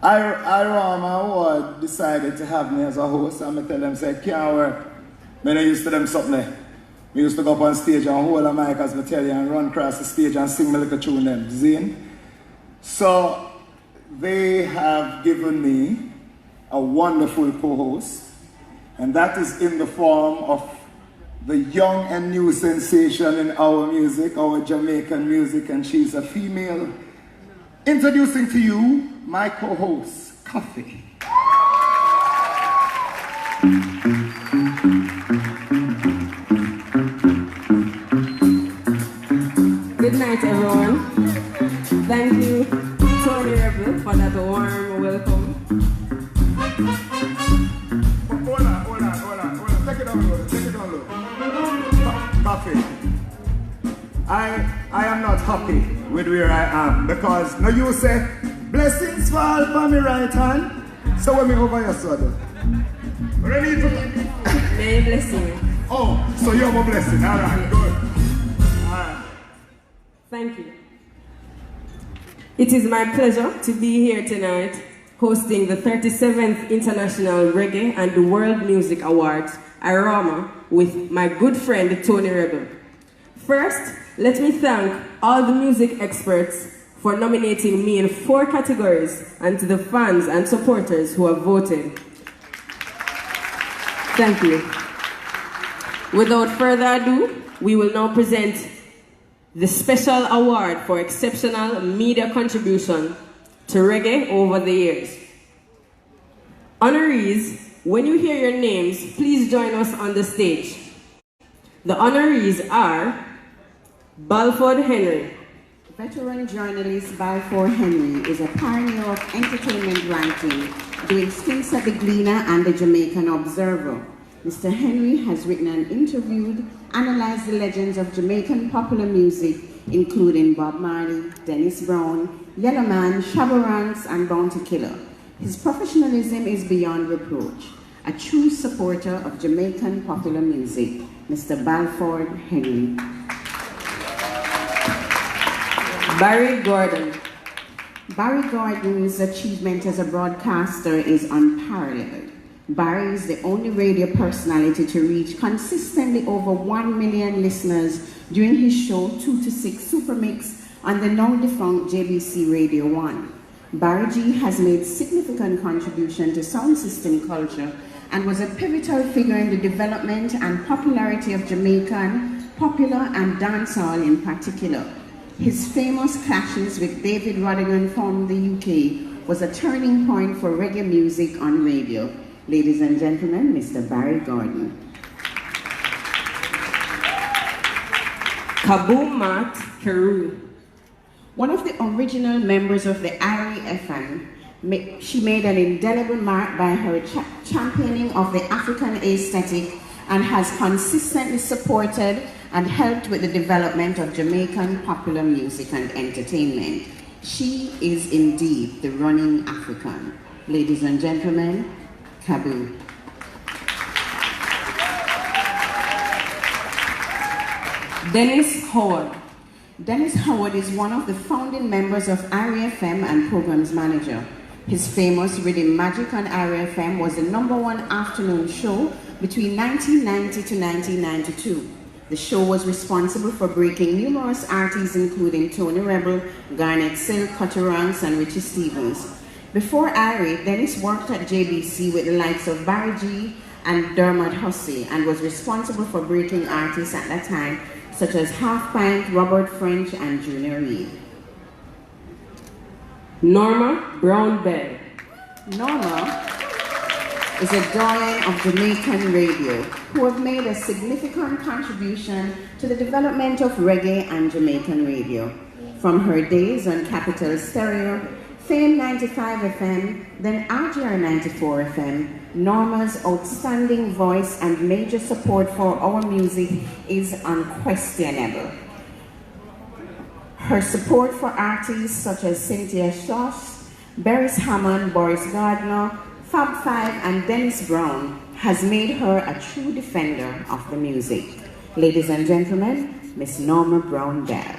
IRAWMA decided to have me as a host, and I tell them, say, can't work. Then I used to them something there. We used to go up on stage and hold a mic, as I tell you, and run across the stage and sing my little tune them, zine. So they have given me a wonderful co-host, and that is in the form of the young and new sensation in our music, our Jamaican music, and she's a female. Introducing to you my co-host, Coffee. Good night, everyone. Thank you, Tony Rebel, for that warm welcome. Hold on. Take it down low. Coffee. I am not happy with where I am because now you say blessings fall for me right hand. So when me over your soda. Ready to May blessing. Oh, so you're my blessing. Alright, good. Alright. Thank you. It is my pleasure to be here tonight hosting the 37th International Reggae and World Music Awards, IRAWMA, with my good friend Tony Rebel. First, let me thank all the music experts for nominating me in 4 categories, and to the fans and supporters who have voted. Thank you. Without further ado, we will now present the special award for exceptional media contribution to reggae over the years. Honorees, when you hear your names, please join us on the stage. The honorees are Balford Henry. Veteran journalist Balfour Henry is a pioneer of entertainment writing, doing stints at The Gleaner and The Jamaican Observer. Mr. Henry has written and interviewed, analyzed the legends of Jamaican popular music, including Bob Marley, Dennis Brown, Yellowman, Shabba Ranks, and Bounty Killer. His professionalism is beyond reproach. A true supporter of Jamaican popular music, Mr. Balford Henry. Barry Gordon. Barry Gordon's achievement as a broadcaster is unparalleled. Barry is the only radio personality to reach consistently over 1 million listeners during his show 2 to 6 Supermix on the now-defunct JBC Radio 1. Barry G has made significant contribution to sound system culture and was a pivotal figure in the development and popularity of Jamaican, popular and dancehall in particular. His famous clashes with David Rodigan from the UK was a turning point for reggae music on radio. Ladies and gentlemen, Mr. Barry Gordon. Kaboom Matt Carew. One of the original members of the IRAWMA, she made an indelible mark by her championing of the African aesthetic and has consistently supported and helped with the development of Jamaican popular music and entertainment. She is indeed the running African. Ladies and gentlemen, Kabu. Dennis Howard. Dennis Howard is one of the founding members of IRAWMA and programs manager. His famous Rhythm Magic on IRAWMA was the #1 afternoon show between 1990 to 1992. The show was responsible for breaking numerous artists including Tony Rebel, Garnet Silk, Cutty Ranks, and Richie Stephens. Before IRA, Dennis worked at JBC with the likes of Barry G and Dermot Hussey and was responsible for breaking artists at that time such as Half Pint, Robert French, and Junior Reid. Norma Brown Bell. Norma is a doyen of Jamaican radio who have made a significant contribution to the development of reggae and Jamaican radio. From her days on Capital Stereo, Fame 95 FM, then RGR 94 FM, Norma's outstanding voice and major support for our music is unquestionable. Her support for artists such as Cynthia Shosh, Beres Hammond, Boris Gardner, Fab Five, and Dennis Brown has made her a true defender of the music. Ladies and gentlemen, Miss Norma Brown Bell.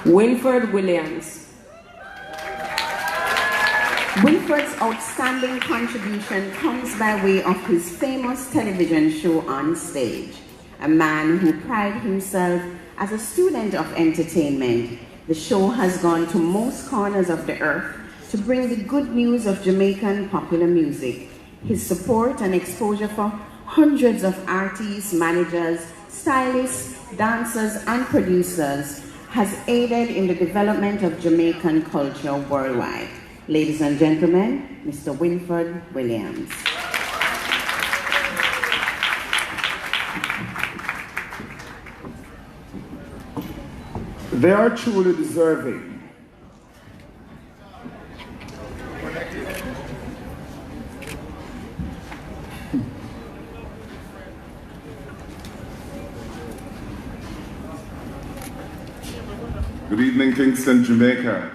Winford Williams. Winford's outstanding contribution comes by way of his famous television show On Stage. A man who prided himself as a student of entertainment, the show has gone to most corners of the earth to bring the good news of Jamaican popular music. His support and exposure for hundreds of artists, managers, stylists, dancers, and producers has aided in the development of Jamaican culture worldwide. Ladies and gentlemen, Mr. Winford Williams. They are truly deserving. Good evening, Kingston, Jamaica.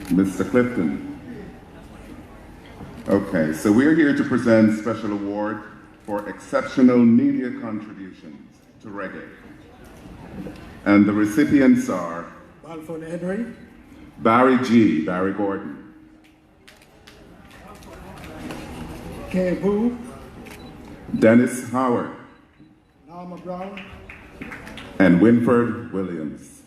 Mr. Clifton. Okay, so we're here to present special award for exceptional media contributions to reggae. And the recipients are Balfour Henry, Barry G, Barry Gordon, K. Boo, Dennis Howard, Norma Brown, and Winford Williams.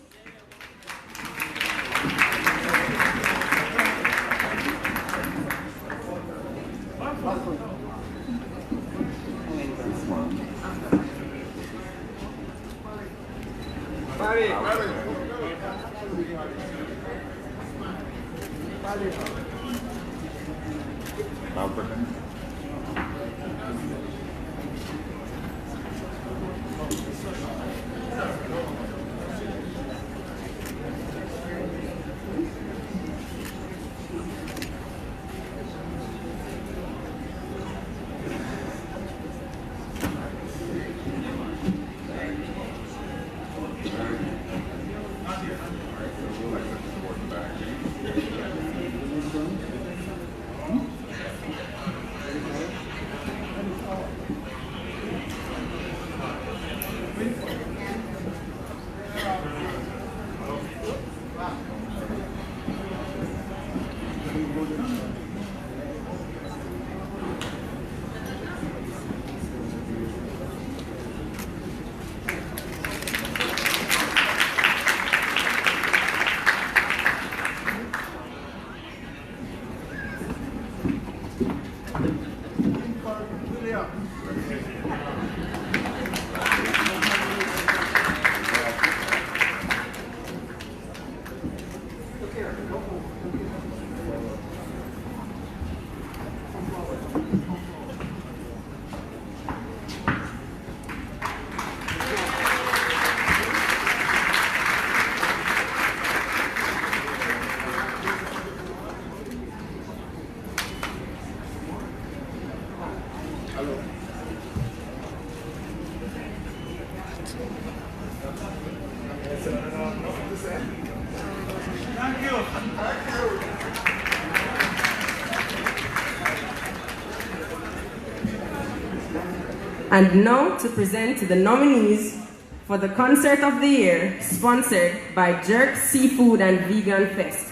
And now to present the nominees for the Concert of the Year, sponsored by Jerk Seafood and Vegan Fest.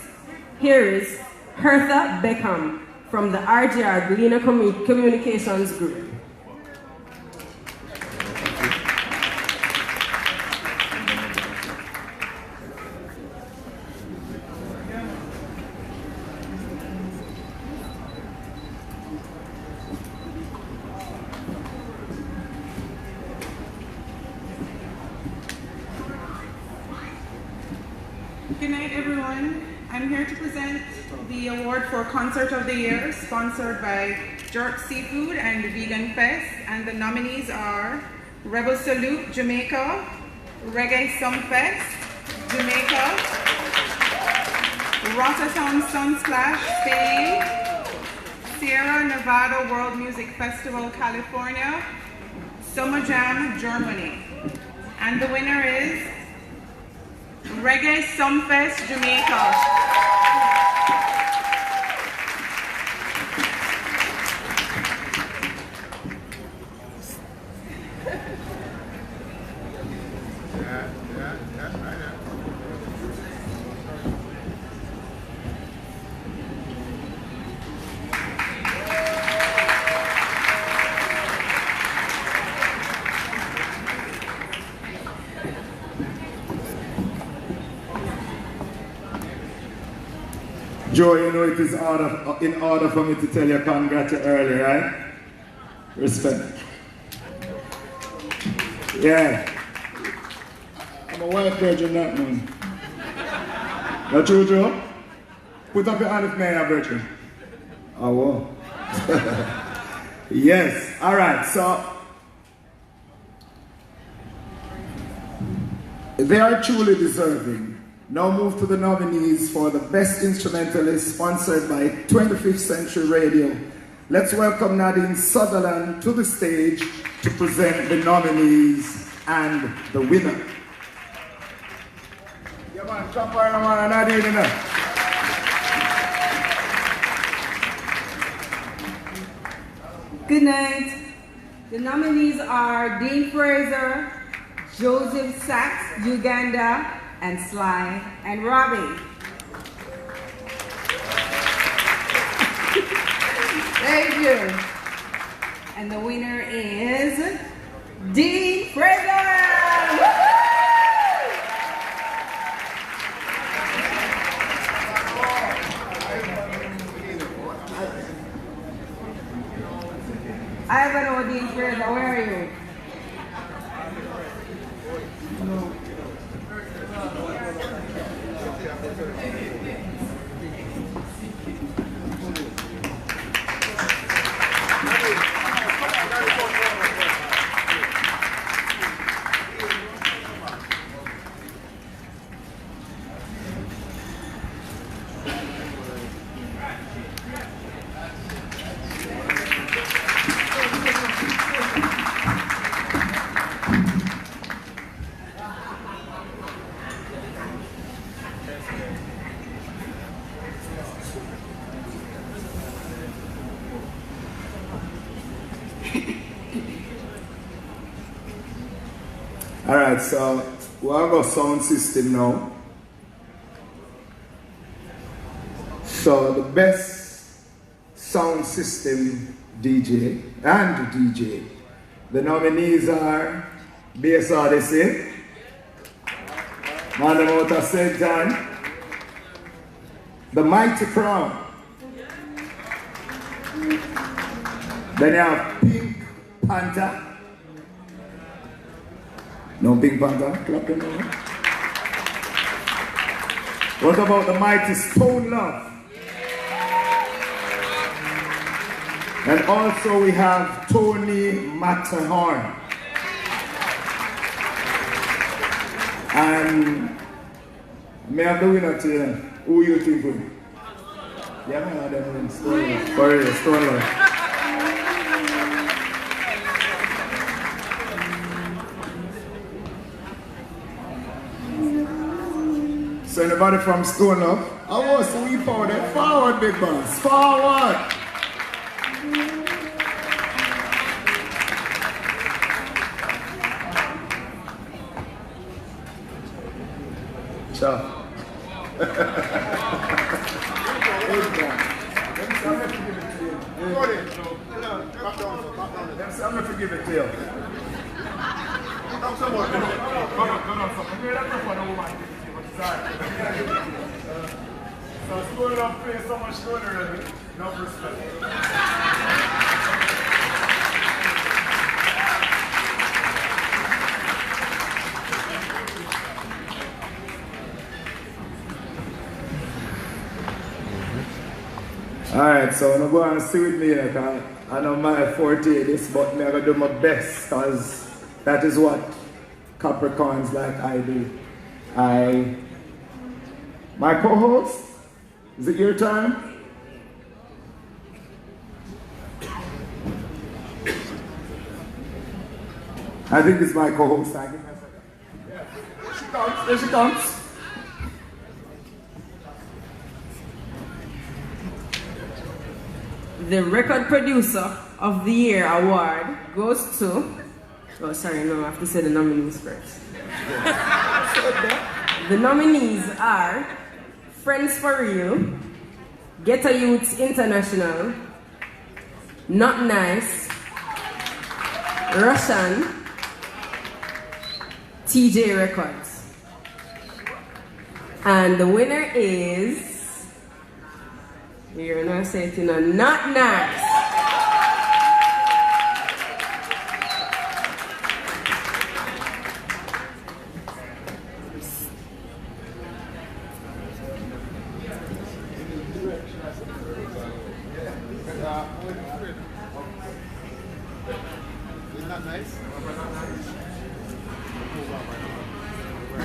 Here is Hertha Beckham from the RGR Galena Communications Group. Good night, everyone. I'm here to present the award for Concert of the Year, sponsored by Jerk Seafood and Vegan Fest, and the nominees are Rebel Salute, Jamaica, Reggae Sumfest, Jamaica, Rotterdam Sunsplash, Spain, Sierra Nevada World Music Festival, California, Summer Jam, Germany. And the winner is Reggae Sumfest, Jamaica. Joe, you know it is in order for me to tell you congrats early, right? Respect. Yeah. I'm a white virgin, that man. Now, true, Joe? Put up your hand if may I, virgin. Oh, wow. Yes. All right, so they are truly deserving. Now move to the nominees for the Best Instrumentalist, sponsored by 25th Century Radio. Let's welcome Nadine Sutherland to the stage to present the nominees and the winner. Yeah, man, jump on, man, Nadine. Good night. The nominees are Dean Fraser, Joseph Sachs, Uganda, and Sly and Robbie. Thank you. And the winner is Dean Fraser. I haven't know Dean Fraser. Where are you? No. All right, so we'll go sound system now. So the best sound system DJ and DJ. The nominees are Bass Odyssey, Man Out of St. John, The Mighty Crown. Then you have Pink Panther. No Pink Panther, clap them over. What about the mighty Stone Love? And also we have Tony Matterhorn. And may I have the winner today? Who you think will? Yeah, I have them in Stone Love. For real, Stone Love. So anybody from Stone Up? I want to sweep forward. Forward, big boss. Forward. Ciao. I'm going to give it to you. So Stone Love plays so much Stone already. No respect. Alright, so I'm going to see with me, like, I know my forte this, but I'm going to do my best, because that is what Capricorns like I do. My co-host, is it your time? I think it's my co-host. There she comes, there she comes. The Record Producer of the Year award goes to... Oh, sorry, no, I have to say the nominees first. The nominees are Friends for Real, Get a Youth International, Not Nice, Russian, TJ Records. And the winner is You're not saying it not nice.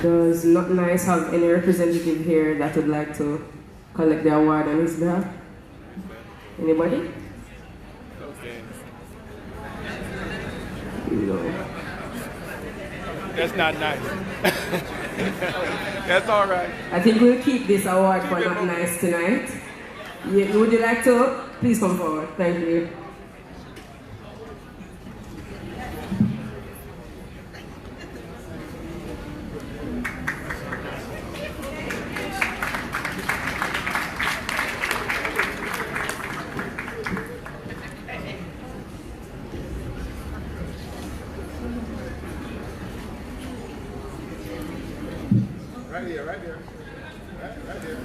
Does Not Nice have any representative here that would like to collect the award on his behalf? Anybody? Okay. No. That's not nice. That's all right. I think we'll keep this award for Not Nice tonight. Would you like to? Please come forward. Thank you. Right here, right here. Right here.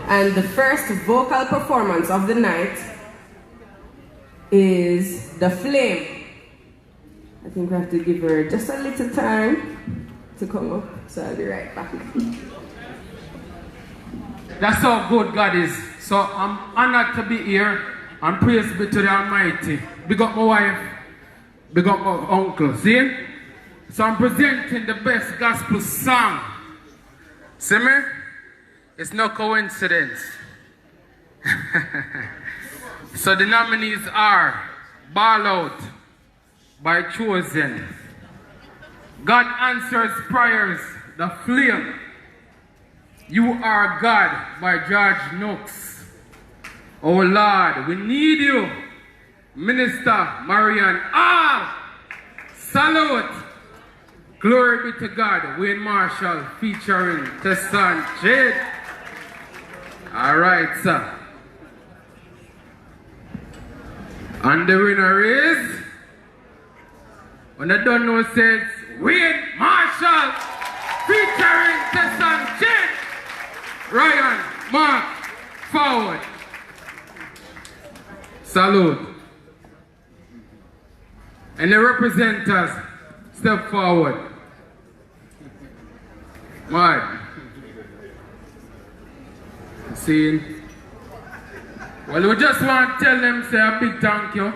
And the first vocal performance of the night is The Flame. I think we have to give her just a little time to come up, so I'll be right back. That's how good God is. So I'm honored to be here, and praise be to the Almighty. Big up my wife, big up my uncle. See? So I'm presenting the best gospel song. See me? It's no coincidence. So the nominees are Ball Out by Chosen, God Answers Prayers, The Flame, You Are God by George Nooks, Oh Lord, We Need You, Minister Marian, Salute, Glory be to God, Wayne Marshall featuring Tessan Jade. Alright, sir. And the winner is, when I don't know, says Wayne Marshall featuring Tessan Jade. Ryan, Mark, forward. Salute. And the representatives, step forward. Right. See? Well, we just want to tell them, say a big thank you.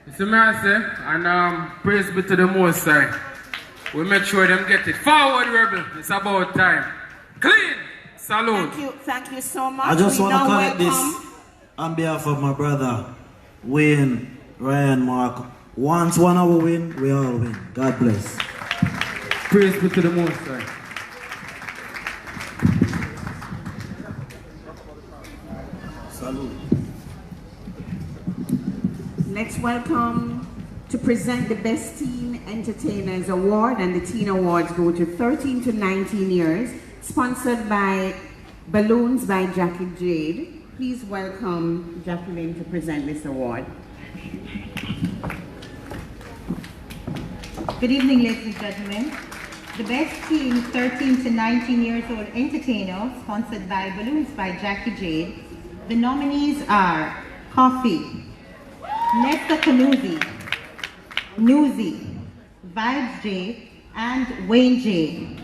You see me I say? And praise be to the Most High. We make sure them get it. Forward, Rebel. It's about time. Clean. Salute. Thank you so much. I just want to collect this on behalf of my brother, Wayne, Ryan, Mark. Once one of us win, we all win. God bless. Praise be to the Most High. Salute. Let's welcome to present the Best Teen Entertainers Award, and the Teen Awards go to 13 to 19 years, sponsored by Balloons by Jackie Jade. Please welcome Jacqueline to present this award. Good evening, ladies and gentlemen. The Best Teen 13 to 19 years old entertainer, sponsored by Balloons by Jackie Jade. The nominees are Coffee, Nesta Kanuzi, Newsy, Vibes J, and Wayne J.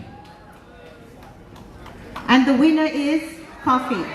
And the winner is Coffee.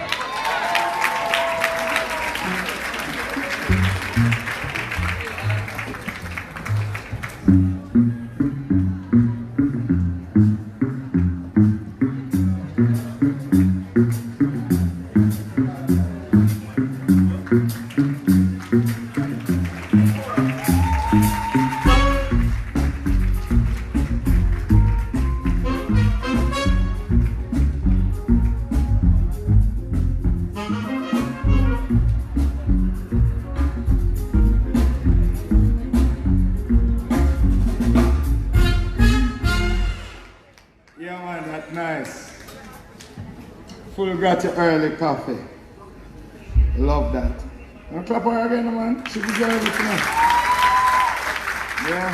Full got your early coffee. Love that. And clap her again, man. She deserves it, man. Yeah.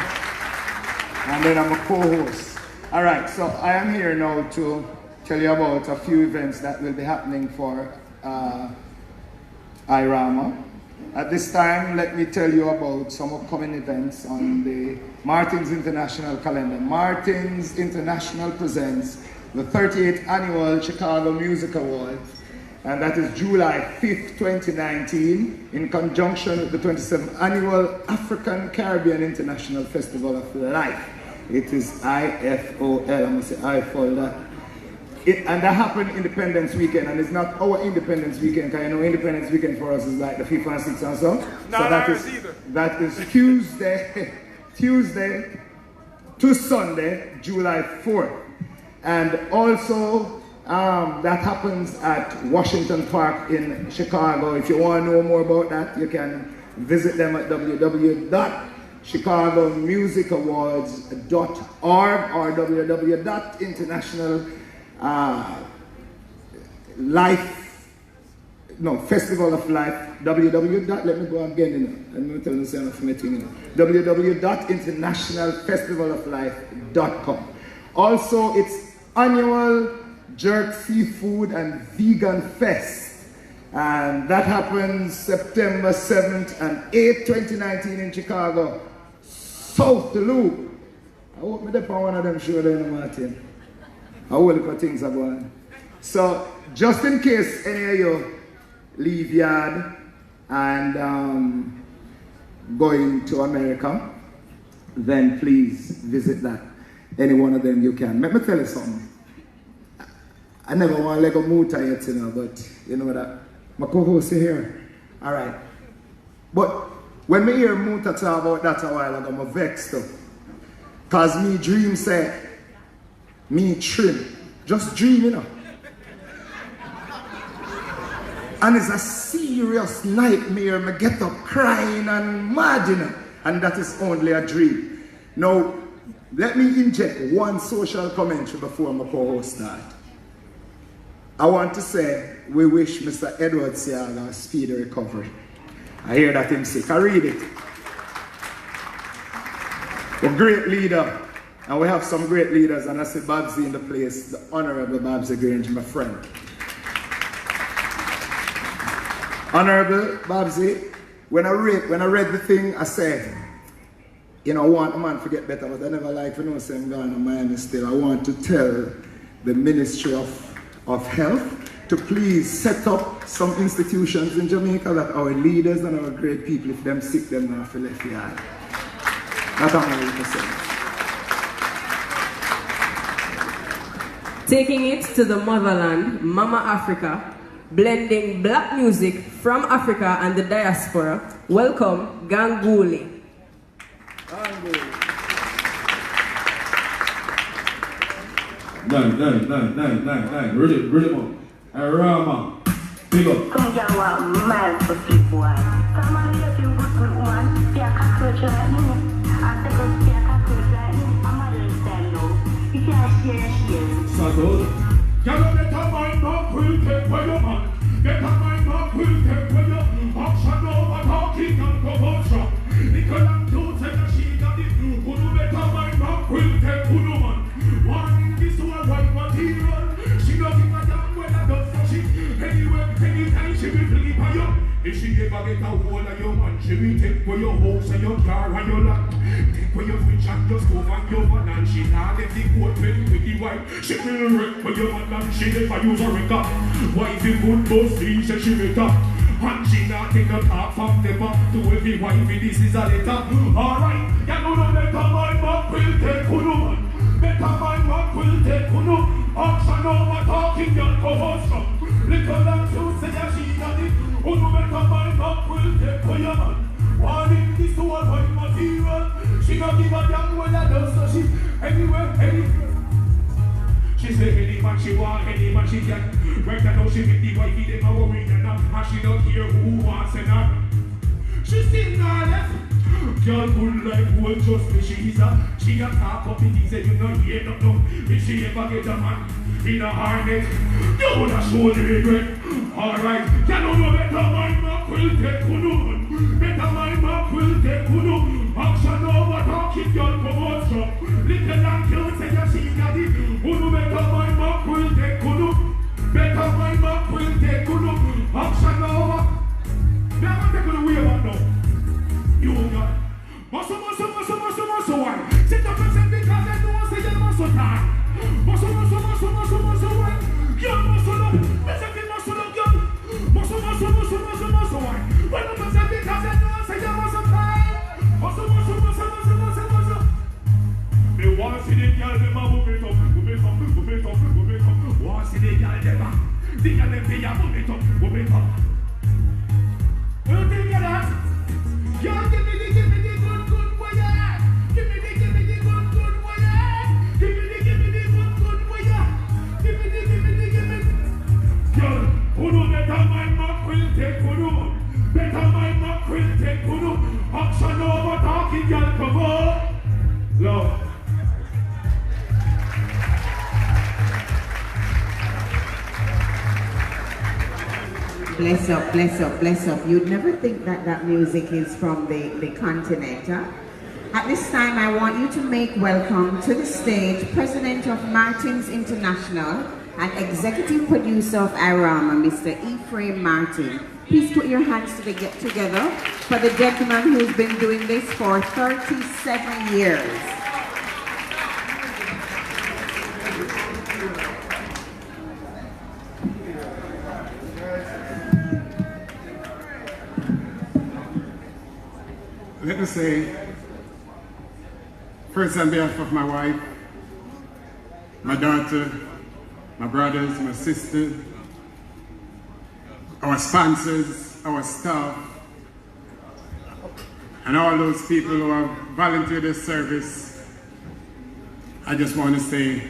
And then I'm a co-host. All right, so I am here now to tell you about a few events that will be happening for IRAWMA. At this time, let me tell you about some upcoming events on the Martins International calendar. Martins International presents the 38th Annual Chicago Music Awards, and that is July 5th, 2019, in conjunction with the 27th Annual African Caribbean International Festival of Life. It is IFOL, I'm going to say IFOL that. And that happened Independence Weekend, and it's not our Independence Weekend, because you know Independence Weekend for us is like the 5th and 6th and so. That is Tuesday to Sunday, July 4th. And also, that happens at Washington Park in Chicago. If you want to know more about that, you can visit them at www.chicagomusicawards.org or Festival of Life, www.internationalfestivaloflife.com. Also, it's annual Jerk Seafood and Vegan Fest, and that happens September 7th and 8th, 2019 in Chicago, South the Loop. I hope me up on one of them show there, Martin. I will look at things are going. So, just in case any of you leave yard and going to America, then please visit that. Any one of them you can. Let me tell you something. I never want to let go Muta yet, you know, but you know that. My co-host is here. All right. But when me hear Muta talk about that a while ago, I'm vexed though. Because me dream say, me trim. Just dream, you know. And it's a serious nightmare. Me get up crying and mad, you know. And that is only a dream. Now, let me inject one social commentary before my co-host start. I want to say, we wish Mr. Edward Seaga a speedy recovery. I hear that him sick. I read it. A great leader. And we have some great leaders, and I see Babsy in the place, the Honorable Babsy Grange, my friend. Honorable Babsy, when I read the thing, I said, you know, I want a man to get better, but I never like to know say I'm going to Miami still. I want to tell the Ministry of Health to please set up some institutions in Jamaica that our leaders and our great people, if them sick, them not feel left behind. That's all I want to say. Taking it to the motherland, Mama Africa, blending black music from Africa and the diaspora, welcome Ganguly. Nice. Ready more. IRAWMA. Big up. Come here, mad for people. Come on, you feel good, man. Be a cockroach like me. I take us be a cockroach like me. I'm not understand now. If you are share. Settled. Get a better mind, not will take for your man. Get a mind, not will take for your action over talking and promotion. Because I'm too tired, she got it. Who better mind, not will take for your man. One is to a white material. She don't give a damn when I don't for shit. Anyway, anytime she will flip on you. If she ever get a hold of your man, she will take for your house and your car and your land. Take for your fridge and your stove and your van, and she not get the coat pen with the wife. She will wreck for your man and she never use a record. Wife is good, both things and she better. And she not take a talk from them up to every wife. This is a letter. Alright, you know no better mind, but will take for no man. Better mind, what will take for no. Action over talking, your co-host. Little and you say that she got it. Who no better mind, what will take for your man. Warning this to a white material. She not give a damn when I does so she anywhere. She say any man she want, any man she can. Right now she make the wifey them a worry and she don't care who wants her. She still not left. Girl good like wool, just me she's a. She a talk up in these, you know, hear no. If she ever get a man in a harness, you woulda show the regret. Alright, you know better man Mac will take kunu. Better man Mac will take kunu. Action over talking, girl come out strong. Little and cute say ya she got it. Kunu better man Mac will take kunu. Better man Mac will take kunu. Action over. Never take kunu way about now. You got muscle one. Sit up and say because they know say you muscle time. Muscle one. You muscle up. Listen to muscle up, girl. Muscle one. When you say because they know say you muscle time. Muscle. Me want see the girl dem a move it up. Want see the girl dem a. The girl dem be a move it up. You think of that? Girl, give me the good boy, yeah. Give me the good boy, yeah. Give me the good boy, yeah. Give me. Girl, who know better my Mac will take kudu. Better my Mac will take kudu. Action over talking, girl, come on. Love. Bless up. You'd never think that music is from the continent, huh? At this time, I want you to make welcome to the stage President of Martins International and Executive Producer of IRAWMA, Mr. Ephraim Martin. Please put your hands together for the gentleman who's been doing this for 37 years. Let me say, first on behalf of my wife, my daughter, my brothers, my sisters, our sponsors, our staff, and all those people who have volunteered this service, I just want to say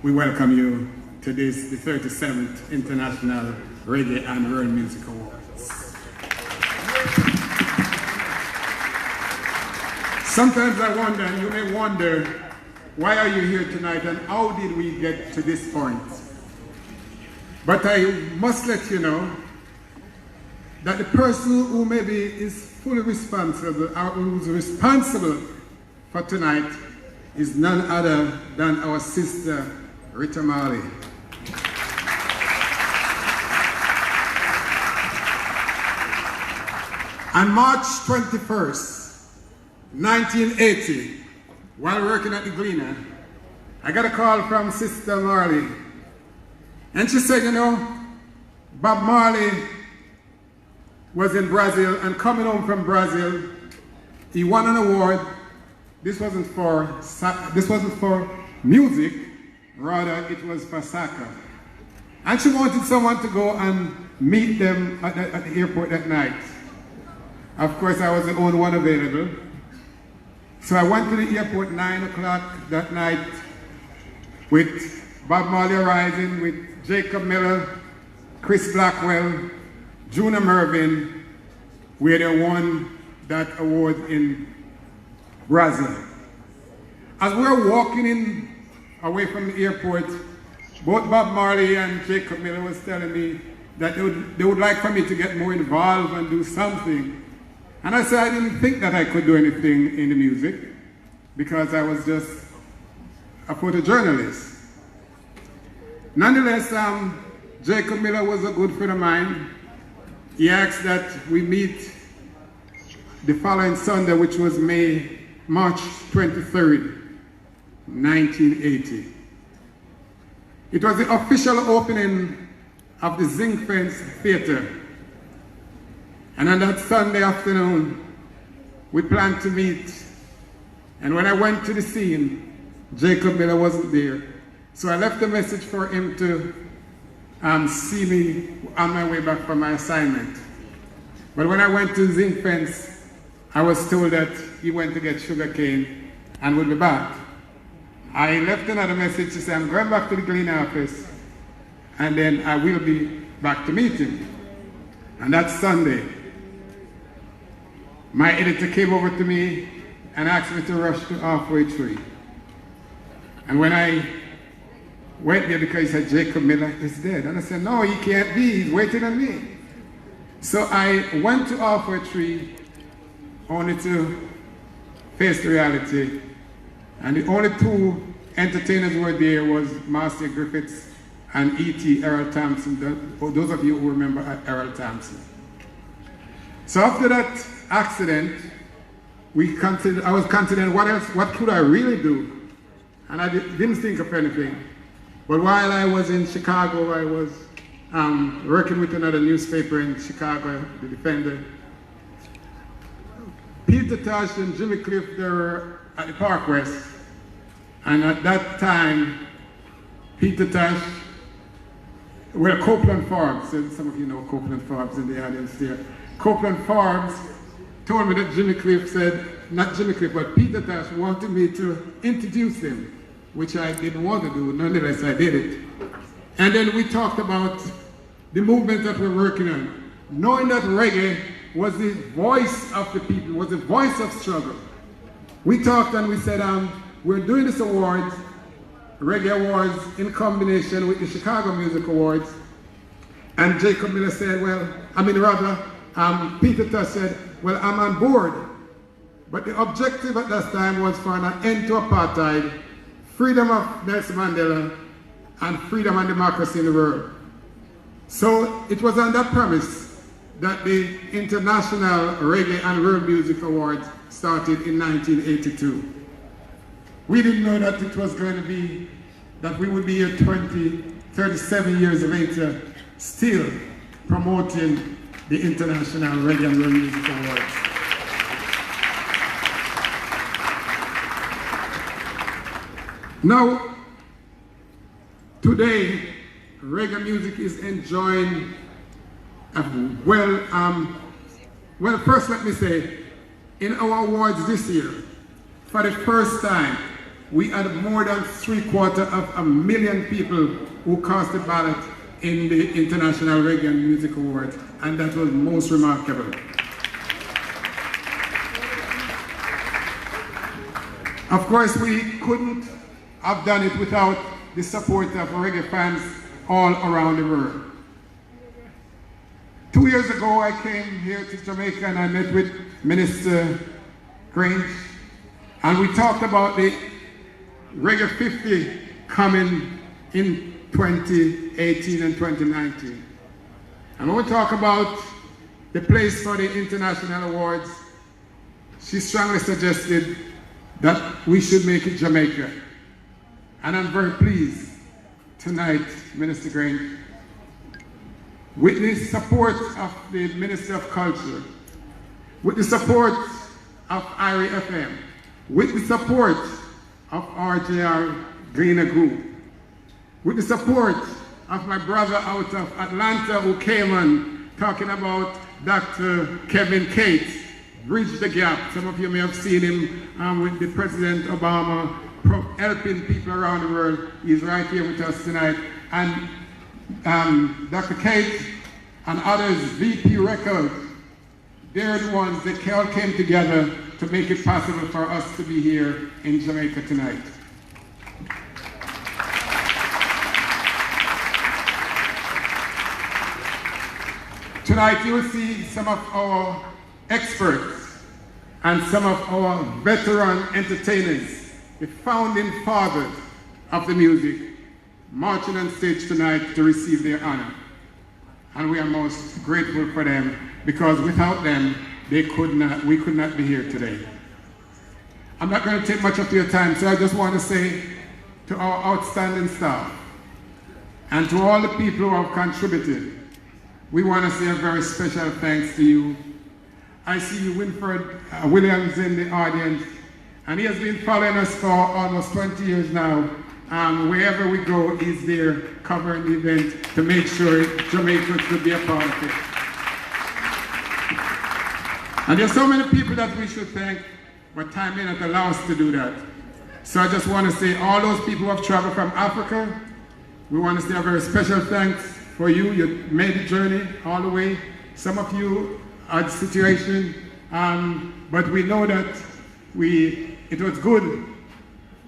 we welcome you to this, the 37th International Reggae and World Music Awards. Sometimes I wonder, and you may wonder, why are you here tonight and how did we get to this point? But I must let you know that the person who maybe is fully responsible, or who's responsible for tonight, is none other than our sister, Rita Marley. On March 21st, 1980, while working at the Gleaner, I got a call from Sister Marley. And she said, you know, Bob Marley was in Brazil, and coming home from Brazil, he won an award. This wasn't for music, rather it was for soccer. And she wanted someone to go and meet them at the airport that night. Of course, I was the only one available. So I went to the airport 9 o'clock that night with Bob Marley arriving, with Jacob Miller, Chris Blackwell, Juna Mervyn, where they won that award in Brazil. As we were walking away from the airport, both Bob Marley and Jacob Miller was telling me that they would like for me to get more involved and do something. And I said I didn't think that I could do anything in the music because I was just a photojournalist. Nonetheless, Jacob Miller was a good friend of mine. He asked that we meet the following Sunday, which was March 23rd, 1980. It was the official opening of the Zinc Fence Theatre. And on that Sunday afternoon, we planned to meet. And when I went to the scene, Jacob Miller wasn't there. So I left a message for him to see me on my way back from my assignment. But when I went to Zinc Fence, I was told that he went to get sugarcane and would be back. I left another message to say, I'm going back to the Gleaner office, and then I will be back to meet him. And that's Sunday. my editor came over to me and asked me to rush to Halfway Tree. And when I went there, because he said, Jacob Miller is dead. And I said, no, he can't be, he's waiting on me. So I went to Halfway Tree only to face the reality. And the only two entertainers who were there was Marcia Griffiths and E.T. Errol Thompson, those of you who remember Errol Thompson. So after that accident, I was considering what could I really do? And I didn't think of anything. But while I was in Chicago, I was working with another newspaper in Chicago, The Defender. Peter Tosh and Jimmy Cliff, they were at the Park West. And at that time, Peter Tosh, well, Copeland Forbes, some of you know Copeland Forbes in the audience there. Copeland Forbes told me that Jimmy Cliff said, not Jimmy Cliff, but Peter Tosh wanted me to introduce him, which I didn't want to do, nonetheless I did it. And then we talked about the movement that we're working on, knowing that reggae was the voice of the people, was the voice of struggle. We talked and we said, we're doing this awards, Reggae Awards, in combination with the Chicago Music Awards. And Jacob Miller said, Peter Tosh said, well, I'm on board. But the objective at that time was for an end to apartheid, freedom of Nelson Mandela, and freedom and democracy in the world. So it was on that premise that the International Reggae and World Music Awards started in 1982. We didn't know that it was going to be, that we would be here 37 years later, still promoting the International Reggae and World Music Awards. Now, today, reggae music is enjoying well, first let me say, in our awards this year, for the first time, we had more than 750,000 people who cast a ballot in the International Reggae and Music Awards, and that was most remarkable. Of course, we couldn't have done it without the support of reggae fans all around the world. 2 years ago, I came here to Jamaica and I met with Minister Grange, and we talked about the Reggae 50 coming in 2018 and 2019. And when we talk about the place for the international awards, she strongly suggested that we should make it Jamaica. And I'm very pleased tonight, Minister Grange, with the support of the Minister of Culture, with the support of IRAWMA, with the support of RJR Gleaner Group, with the support of my brother out of Atlanta who came on talking about Dr. Kevin Cates, Bridge the Gap. Some of you may have seen him with the President Obama helping people around the world. He's right here with us tonight. And Dr. Cates and others, VP Records, they're the ones that all came together to make it possible for us to be here in Jamaica tonight. Tonight you will see some of our experts and some of our veteran entertainers, the founding fathers of the music, marching on stage tonight to receive their honor. And we are most grateful for them, because without them, we could not be here today. I'm not going to take much of your time, so I just want to say to our outstanding staff and to all the people who have contributed, we want to say a very special thanks to you. I see Winfred Williams in the audience, and he has been following us for almost 20 years now. Wherever we go, he's there covering the event to make sure Jamaica could be a part of it. And there's so many people that we should thank, but time may not allow us to do that. So I just want to say, all those people who have traveled from Africa, we want to say a very special thanks for you. You made the journey all the way. Some of you are in the situation But we know that it was good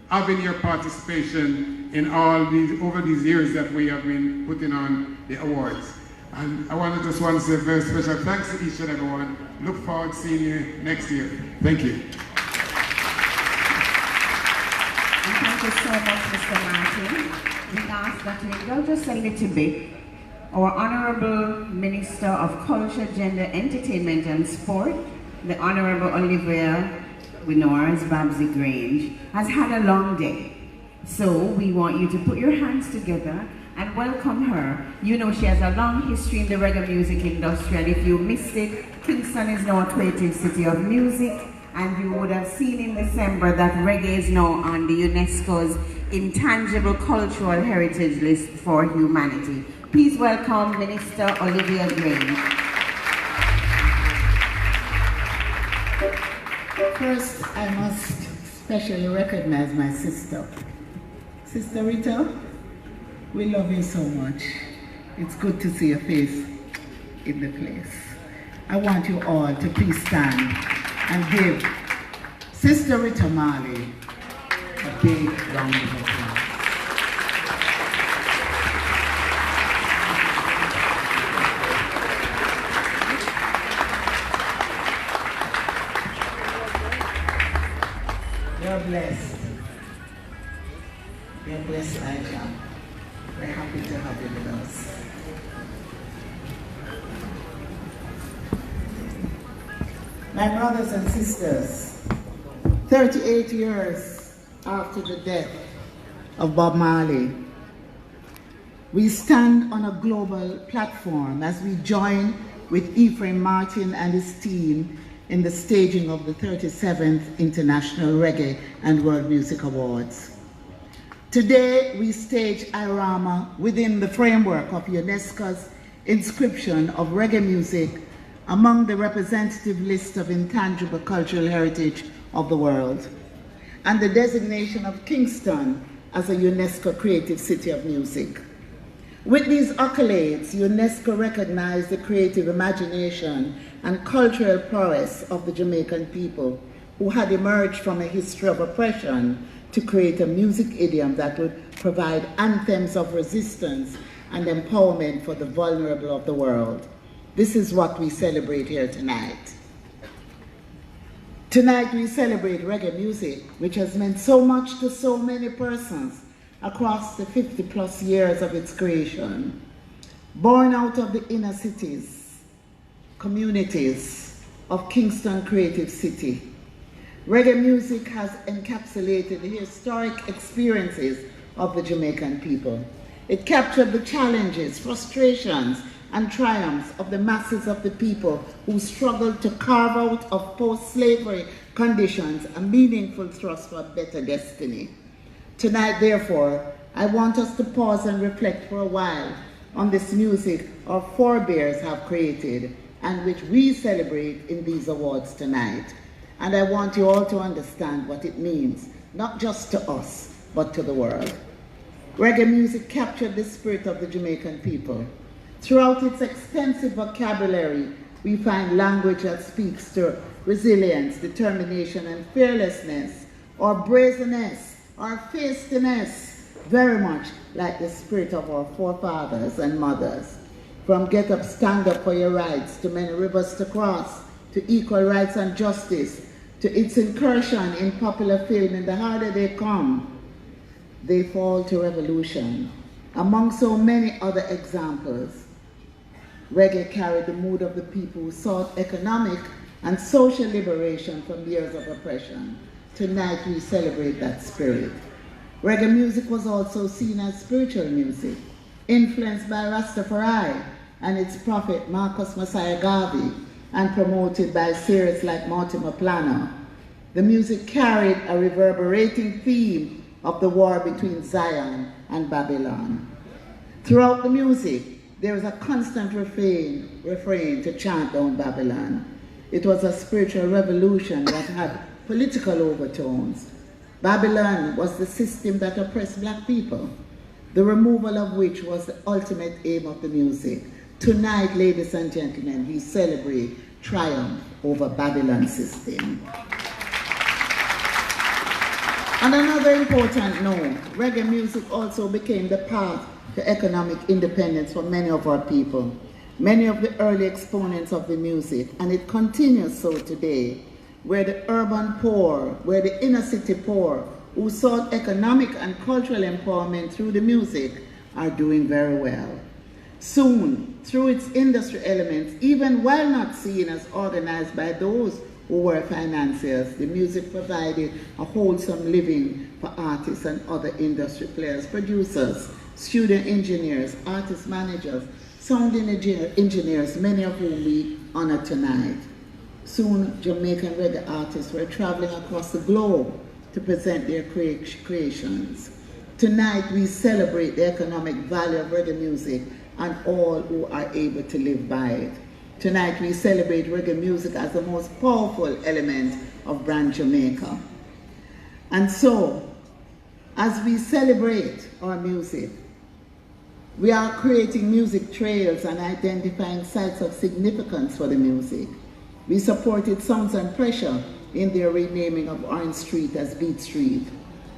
having your participation in over these years that we have been putting on the awards. And I want to just want to say a very special thanks to each and everyone. Look forward to seeing you next year. Thank you. And thank you so much, Mr. Martin. We ask that you indulge us a little bit. Our Honorable Minister of Culture, Gender, Entertainment and Sport, the Honorable Olivia, we know her as Babsy Grange, has had a long day. So we want you to put your hands together and welcome her. You know she has a long history in the reggae music industry, and if you missed it, Kingston is now a creative city of music, and you would have seen in December that reggae is now on the UNESCO's Intangible Cultural Heritage List for Humanity. Please welcome Minister Olivia Grange. First, I must especially recognize my sister. Sister Rita, we love you so much. It's good to see your face in the place. I want you all to please stand and give Sister Rita Marley a big round of applause. You're blessed. You're blessed, Aisha. We're happy to have you with us. My brothers and sisters, 38 years after the death of Bob Marley, we stand on a global platform as we join with Ephraim Martin and his team in the staging of the 37th International Reggae and World Music Awards. Today, we stage IRAWMA within the framework of UNESCO's inscription of reggae music among the representative list of intangible cultural heritage of the world, and the designation of Kingston as a UNESCO Creative City of Music. With these accolades, UNESCO recognized the creative imagination and cultural prowess of the Jamaican people, who had emerged from a history of oppression to create a music idiom that would provide anthems of resistance and empowerment for the vulnerable of the world. This is what we celebrate here tonight. Tonight we celebrate reggae music, which has meant so much to so many persons across the 50+ years of its creation. Born out of the inner cities, communities of Kingston Creative City, reggae music has encapsulated the historic experiences of the Jamaican people. It captured the challenges, frustrations, and triumphs of the masses of the people who struggled to carve out of post-slavery conditions a meaningful thrust for a better destiny. Tonight, therefore, I want us to pause and reflect for a while on this music our forebears have created and which we celebrate in these awards tonight. And I want you all to understand what it means, not just to us, but to the world. Reggae music captured the spirit of the Jamaican people. Throughout its extensive vocabulary, we find language that speaks to resilience, determination, and fearlessness, or brazenness, or feistiness, very much like the spirit of our forefathers and mothers. From get up, stand up for your rights, to many rivers to cross, to equal rights and justice, to its incursion in popular film, and the harder they come, they fall to revolution. Among so many other examples, reggae carried the mood of the people who sought economic and social liberation from years of oppression. Tonight we celebrate that spirit. Reggae music was also seen as spiritual music, influenced by Rastafari and its prophet Marcus Messiah Garvey, and promoted by seers like Mortimer Planner. The music carried a reverberating theme of the war between Zion and Babylon. Throughout the music, there is a constant refrain to chant down Babylon. It was a spiritual revolution that had political overtones. Babylon was the system that oppressed black people, the removal of which was the ultimate aim of the music. Tonight, ladies and gentlemen, we celebrate triumph over Babylon system. On another important note, reggae music also became the path to economic independence for many of our people, many of the early exponents of the music, and it continues so today, where the urban poor, where the inner city poor, who sought economic and cultural empowerment through the music, are doing very well. Soon, through its industry elements, even while not seen as organized by those who were financiers, the music provided a wholesome living for artists and other industry players, producers, studio engineers, artist managers, sound engineers, many of whom we honor tonight. Soon, Jamaican reggae artists were traveling across the globe to present their creations. Tonight, we celebrate the economic value of reggae music and all who are able to live by it. Tonight, we celebrate reggae music as the most powerful element of brand Jamaica. And so, as we celebrate our music, we are creating music trails and identifying sites of significance for the music. We supported Sounds and Pressure in their renaming of Orange Street as Beat Street.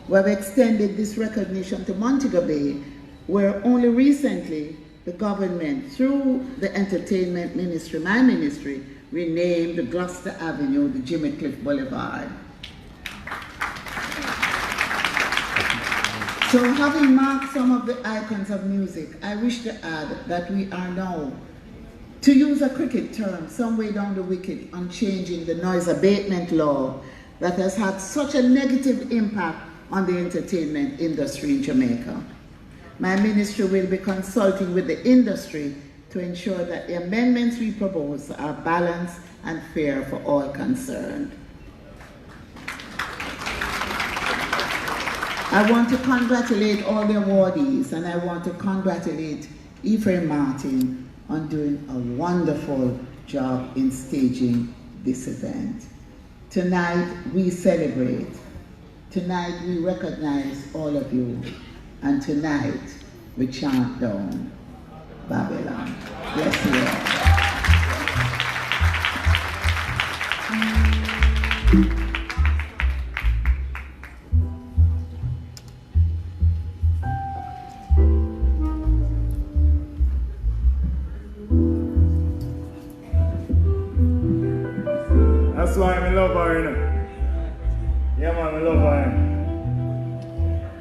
We have extended this recognition to Montego Bay, where only recently the government, through the entertainment ministry, my ministry, renamed the Gloucester Avenue the Jimmy Cliff Boulevard. So having marked some of the icons of music, I wish to add that we are now, to use a cricket term, some way down the wicket on changing the noise abatement law that has had such a negative impact on the entertainment industry in Jamaica. My ministry will be consulting with the industry to ensure that the amendments we propose are balanced and fair for all concerned. I want to congratulate all the awardees, and I want to congratulate Ephraim Martin on doing a wonderful job in staging this event. Tonight we celebrate. Tonight we recognize all of you. And tonight we chant down Babylon. Bless you all. That's why I love her, you know. Yeah, man, I love her.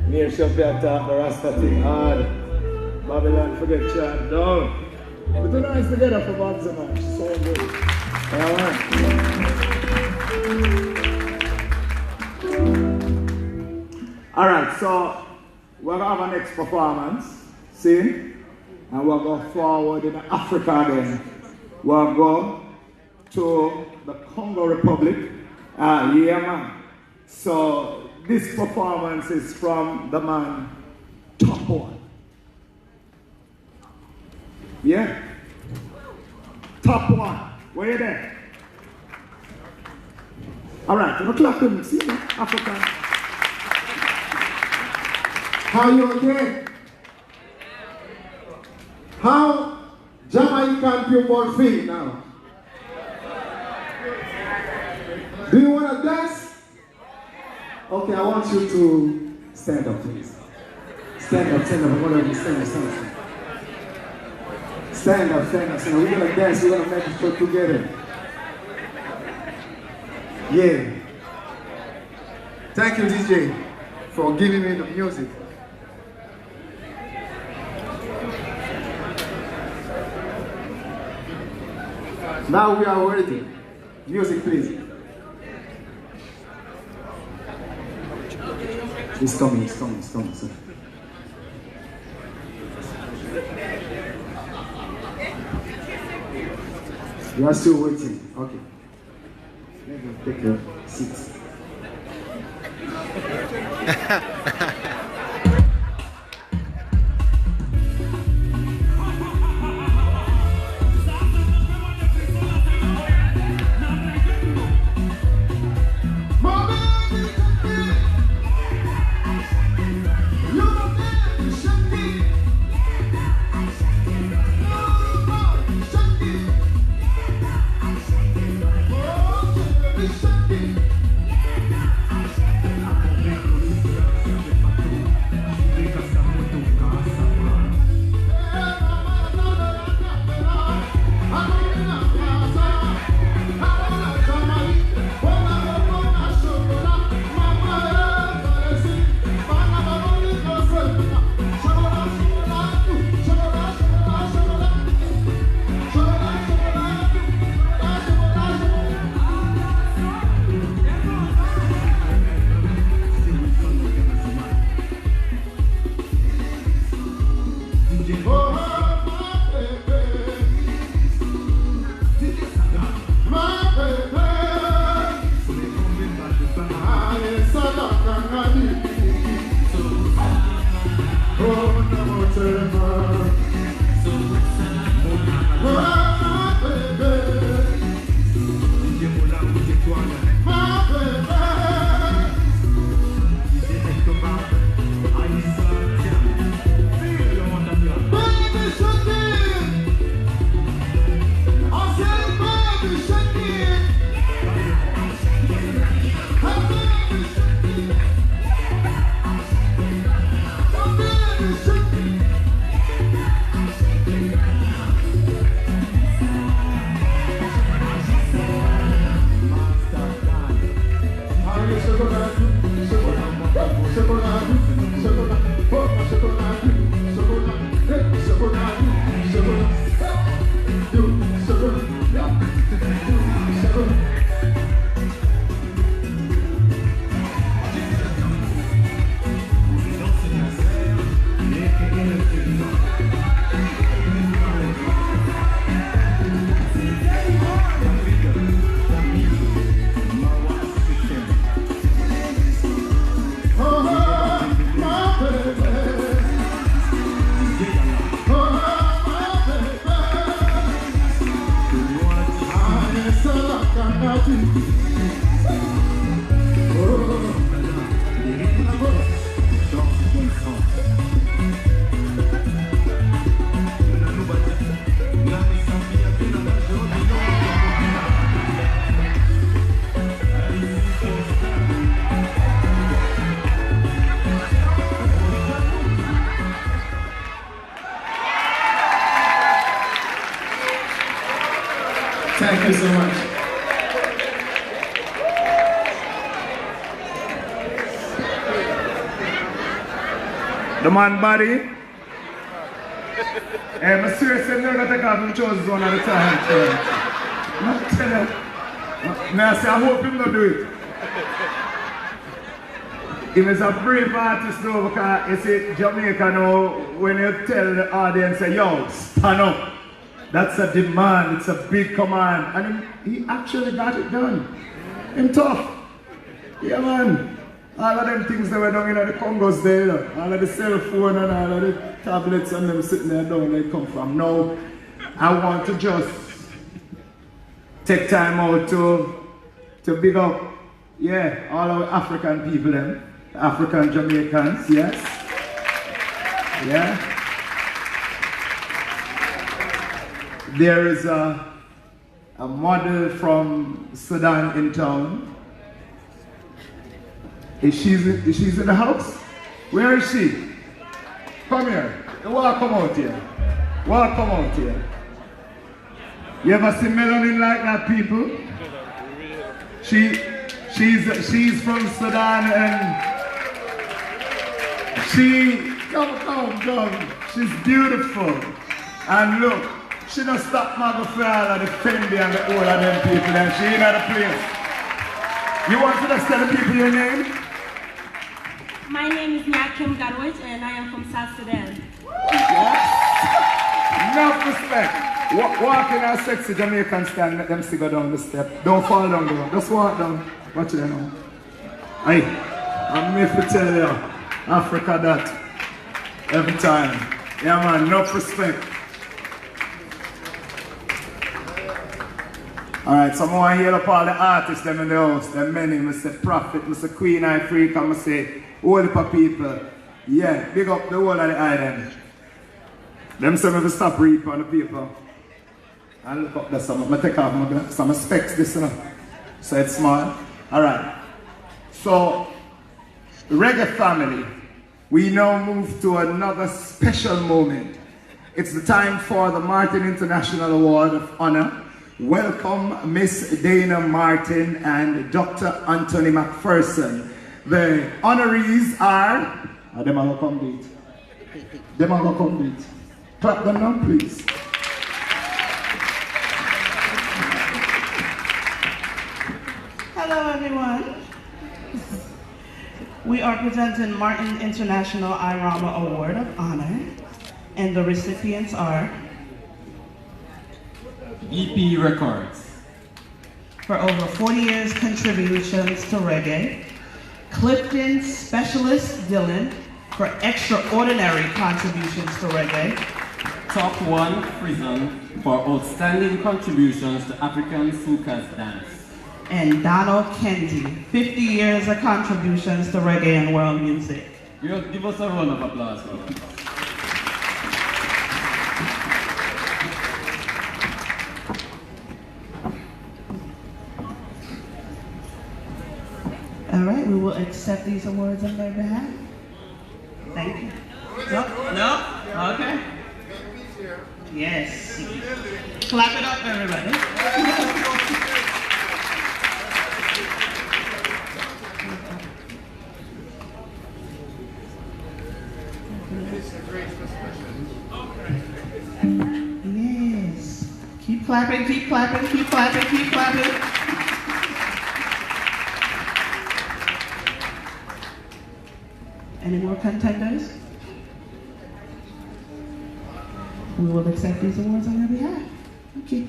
Me she'll be at the Rasta thing hard. Babylon, forget chant down. We do nice together for Babs, man. She's so good. Alright, so we're going to have our next performance. See? And we'll go forward in Africa then. We'll go to the Congo Republic. Yeah, man. So this performance is from the man Top One. Yeah? Top One. Where you there? Alright, I'm clapping. See me? Africa. How you okay? How Jamaican people feel now? Do you want to dance? Okay, I want you to stand up, please. Stand up, whatever you stand up. Stand up. We're going to dance, we're going to make it show together. Yeah. Thank you, DJ, for giving me the music. Now we are ready. Music, please. It's coming, sir. You are still waiting. Okay. Let me take your seats. Shake it. The man body. Hey, I'm seriously never take off him trousers one at a time. I tell you. I say, I hope him not do it. He is a brave artist though, because you see, Jamaica now, when you tell the audience, say, yo, stand up. That's a demand, it's a big command. And he actually got it done. Him tough. Yeah, man. All of them things that were down in the Congos there, all of the cell phone and all of the tablets and them sitting there down where they come from. Now, I want to just take time out to big up, yeah, all our African people, them. African Jamaicans, yes. Yeah. There is a model from Sudan in town. Is she in the house? Where is she? Come here. Welcome out here. Welcome out here. You ever see melanin like that, people? She's from Sudan and come. She's beautiful. And look, she don't stop Mago for all of the Fendi and the old of them people, and she ain't at a place. You want to just tell the people your name? My name is Nyakim Garwich and I am from South Sudan. Enough respect. Walk in our sexy Jamaican stand, let them see go down the step. Don't fall down though. Just walk down. Watch it now. Hey, I'm here to tell you, Africa that. Every time. Yeah man, enough respect. Alright, so I want to hear up all the artists them in the house, them many, Mr. Prophet, Mr. Queen Africa, I say, all the people. Yeah, big up the whole of the island. Them say me to stop reading on the people. And look up there, some I take off some specs this, you know. So it's small. Alright. So, reggae family, we now move to another special moment. It's the time for the Martin International Award of Honor. Welcome Miss Dana Martin and Dr. Anthony McPherson. The honorees are... them are come beat. Them are come beat. Clap them now, please. Hello, everyone. We are presenting Martin International IRAWMA Award of Honor, and the recipients are EP Records. For over 40 years contributions to reggae, Clifton Specialist Dylan for extraordinary contributions to reggae, Top 1 Prison for outstanding contributions to African soukous dance, and Donald Kendi, 50 years of contributions to reggae and world music. Give us a round of applause. All right, we will accept these awards on their behalf. Thank you. No? Okay. Yes. Clap it up, everybody. Yes. Keep clapping, keep clapping, keep clapping, keep clapping. Any more contenders? We will accept these awards on their behalf. Thank you.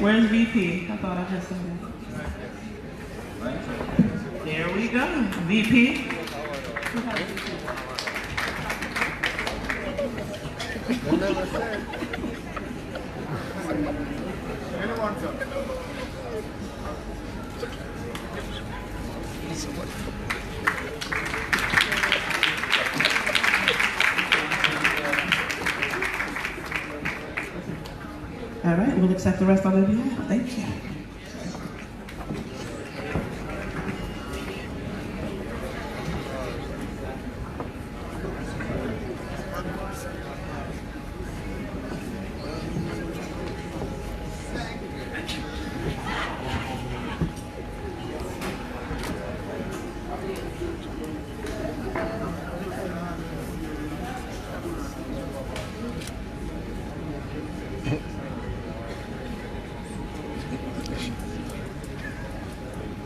Where's VP? I thought I had something. There we go. VP. All right, we'll accept the rest on their behalf. Thank you.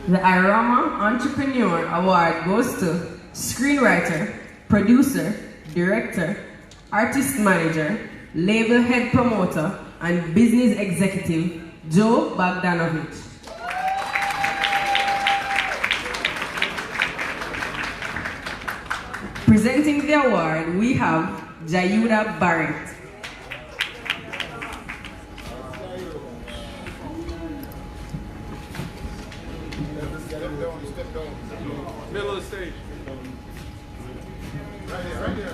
The IRAWMA Entrepreneur Award goes to screenwriter, producer, director, artist manager, label head promoter, and business executive, Joe Bogdanovich. Presenting the award, we have Jayuda Barrett. Middle of the stage. Right here, right here.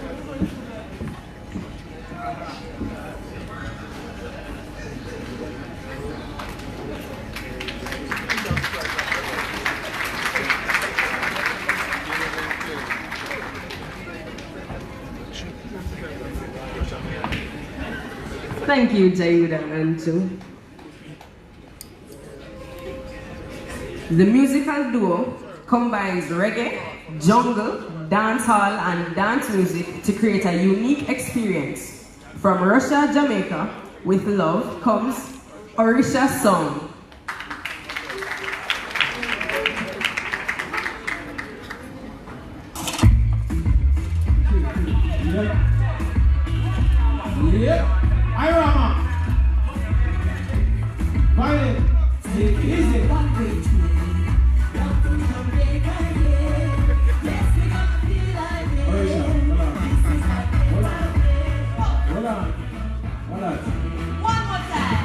Thank you, Jayuda and Joe. The musical duo combines reggae, jungle, dancehall, and dance music to create a unique experience. From Russia, Jamaica, with love comes Orisha Song. Yeah. IRAWMA. Violin. Take it easy.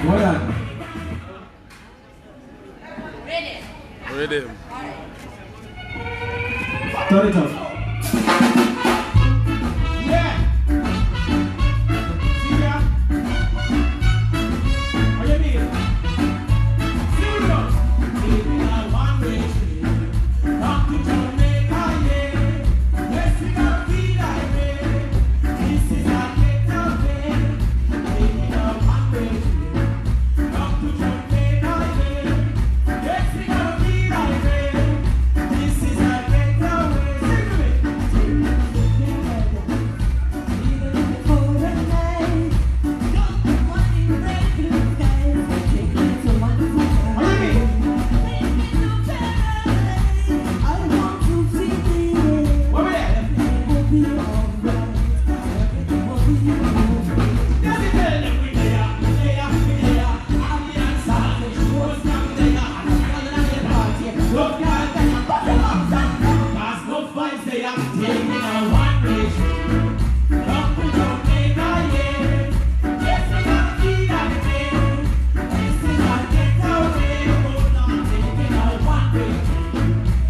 Hold on. Ready. Turn it up. Yeah. See ya. Are you ready? See you go. Give me that one way. Rock to Jamaica, yeah. Yes, we gotta be that way. This is our getaway. Give me that one way. Rock to Jamaica, yeah. Yes, we gotta be that way. This is our getaway. Sing to me. Even in the cold and night, don't be wanting red blue skies. Take me to wonderful time. Take me to paradise. I want to see the end. Everything will be alright. Everything will be alright. Does it tell them we there? I'm the answer. Who's down there? I'm the party. Look down there. Put them up, down. Cause no fights there. Take me to one way. Come to Jamaica, yeah. Yes, we gotta be that way. This is our getaway. Hold on, take me to one way.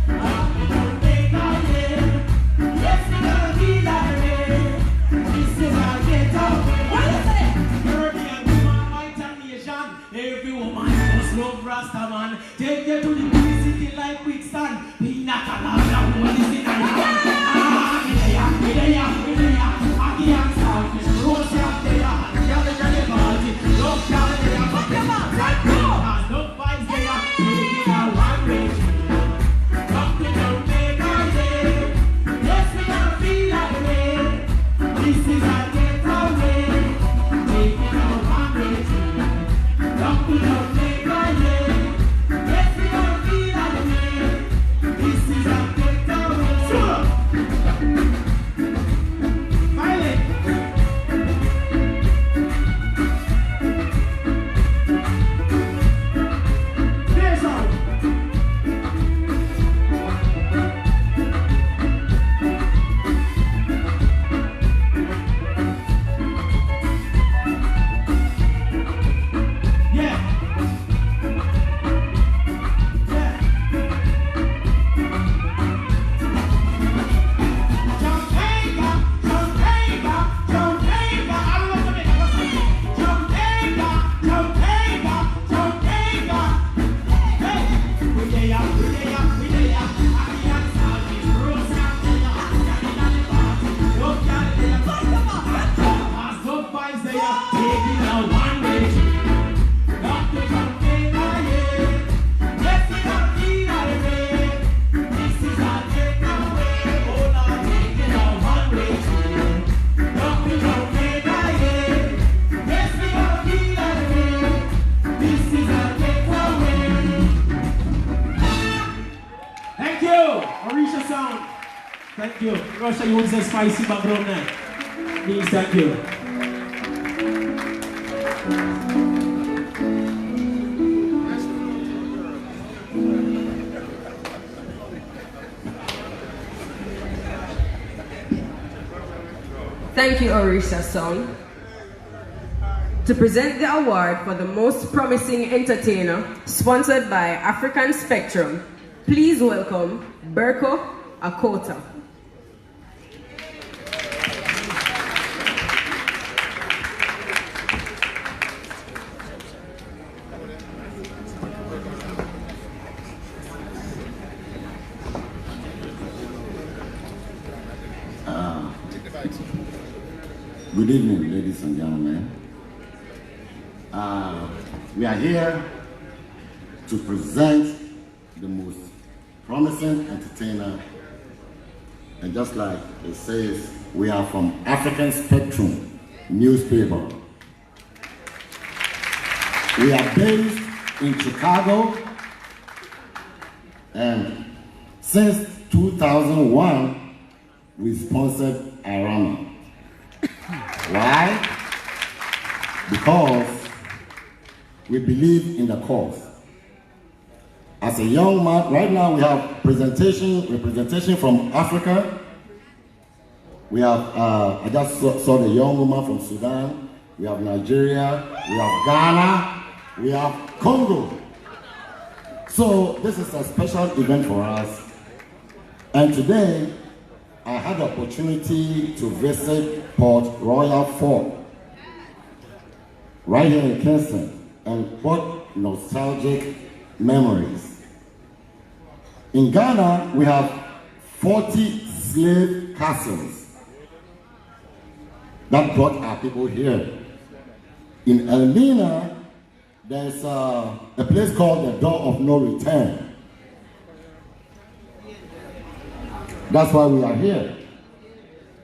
Come to Jamaica, yeah. Yes, we gotta be that way. This is our getaway. What is it? Caribbean woman, white and Asian. Every woman must love Rasta man. Take you to the big city like Quicksand. Pina colada, what is it? This is our As the vibes they are taking a one-way trip. Dr. Jamaica, yeah. Yes, we are irate. This is our takeaway. Oh, now taking a one-way trip. Dr. Jamaica, yeah. Yes, we are irate. This is our takeaway. Thank you, Orisha Sound. Thank you. Russia, you use a spicy background there. Please, thank you. Thank you, Orisha Song. To present the award for the most promising entertainer, sponsored by African Spectrum, please welcome Berko Akota. Good evening, ladies and gentlemen. We are here to present the most promising entertainer, and just like it says, we are from African Spectrum newspaper. We are based in Chicago, and since 2001, we sponsored IRAWMA. Why? Because we believe in the cause. As a young man, right now we have representation from Africa. We have, I just saw the young woman from Sudan. We have Nigeria, we have Ghana, we have Congo. So this is a special event for us. And today, I had the opportunity to visit Port Royal Fort right here in Kingston, and what nostalgic memories. In Ghana, we have 40 slave castles that brought our people here. In Elmina, there's a place called the Door of No Return. That's why we are here.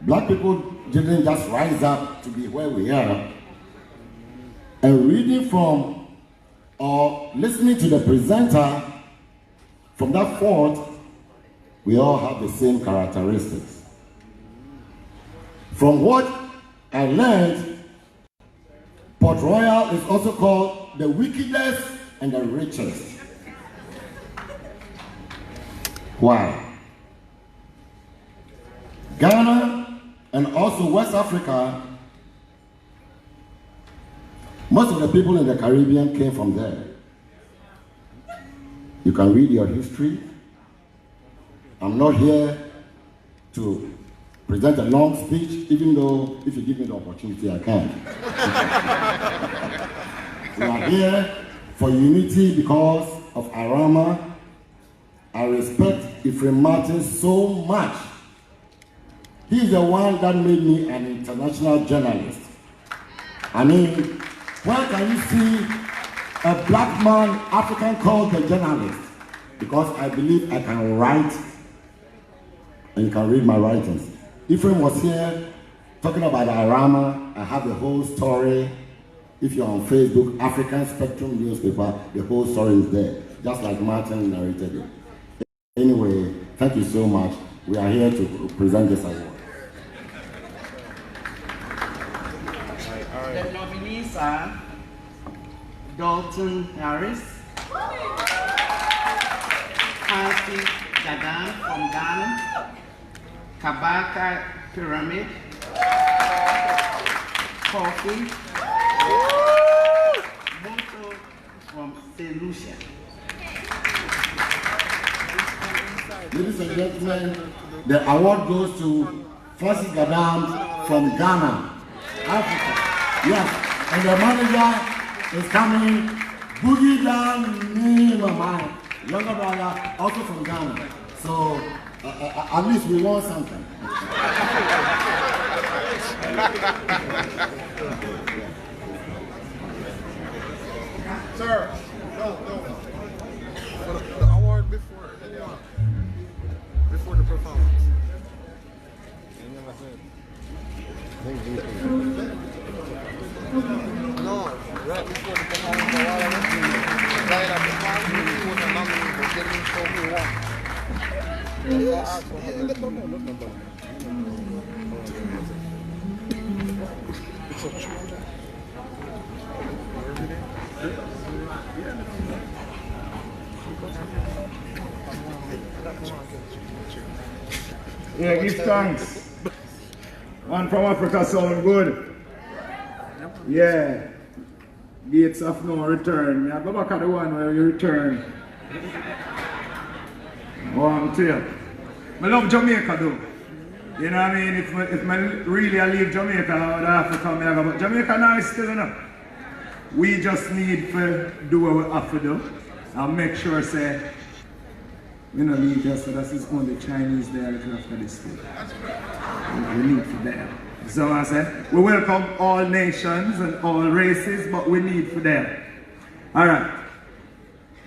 Black people didn't just rise up to be where we are. And reading from or listening to the presenter from that fort, we all have the same characteristics. From what I learned, Port Royal is also called the wickedest and the richest. Why? Ghana and also West Africa, most of the people in the Caribbean came from there. You can read your history. I'm not here to present a long speech, even though if you give me the opportunity, I can. We are here for unity because of IRAWMA. I respect Ephraim Martin so much. He's the one that made me an international journalist. I mean, where can you see a black man, African, called the journalist? Because I believe I can write and you can read my writings. Ephraim was here talking about IRAWMA. I have the whole story. If you're on Facebook, African Spectrum newspaper, the whole story is there, just like Martin narrated it. Anyway, thank you so much. We are here to present this award. The nominees are Dalton Harris, Hansi Gadan from Ghana, Kabaka Pyramid, Kofi, Moto from St. Lucia. Ladies and gentlemen, the award goes to Francis Gadam from Ghana, Africa. Yes, and the manager is coming, Boogie Dan Nima, my younger brother, also from Ghana. So at least we won something. Sir, no. The award before the performance. No, right before the performance, right at the time, he was a nominee, but didn't show who won. It's a true. Yeah, give thanks. One from Africa sound good. Yeah. Gates of no return. I go back at the one where you return. Oh, I'm tell you. I love Jamaica though. You know what I mean? If I really leave Jamaica, I would have to come here. But Jamaica nice still enough. We just need to do what we have to do and make sure say we don't leave just so that's only Chinese there looking after this thing. We need for them. So I said, we welcome all nations and all races, but we need for them. Alright.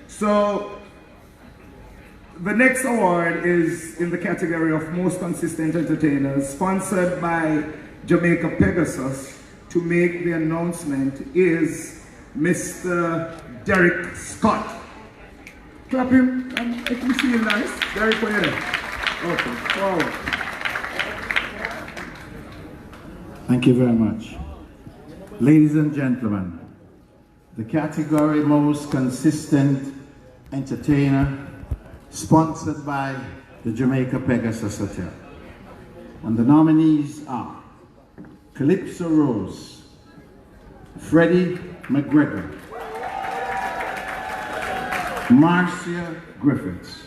So the next award is in the category of Most Consistent Entertainers, sponsored by Jamaica Pegasus. To make the announcement is Mr. Derek Scott. Clap him, and it can feel nice. Derek, where are you? Okay, forward. Thank you very much. Ladies and gentlemen, the category Most Consistent Entertainer, sponsored by the Jamaica Pegasus Hotel. And the nominees are Calypso Rose, Freddie McGregor, Marcia Griffiths,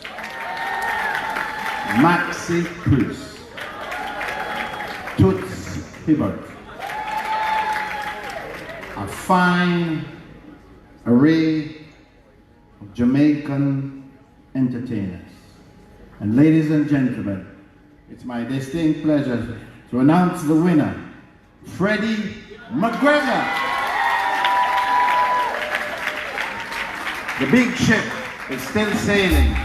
Maxie Priest, Toots Hibbert. A fine array of Jamaican entertainers. And ladies and gentlemen, it's my distinct pleasure to announce the winner, Freddie McGregor. The big ship is still sailing.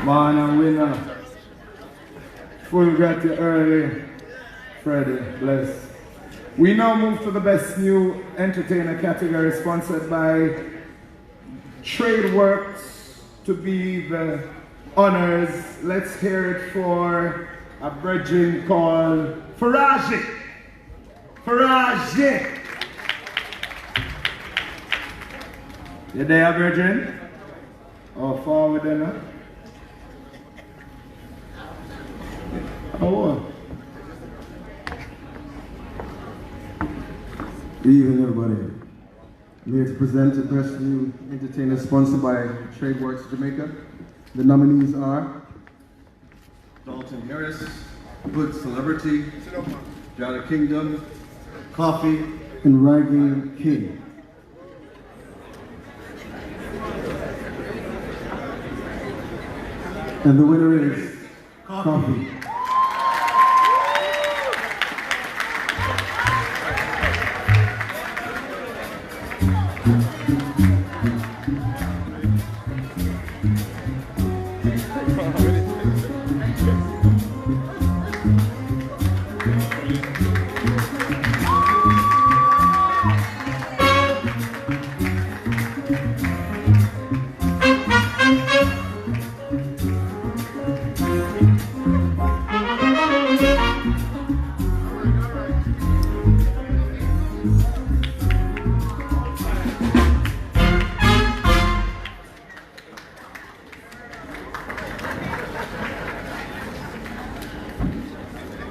Man and winner. Full got you early. Freddie, bless. We now move to the Best New Entertainer category, sponsored by TradeWorks to be the honors. Let's hear it for a brethren called Faraji. Faraji. You there, brethren? Oh, forward then, huh? Oh. Good evening, everybody. I'm here to present the Best New Entertainer sponsored by TradeWorks Jamaica. The nominees are Dalton Harris, Hood Celebrity, Jada Kingdom, Coffee, and Ragging King. And the winner is Coffee.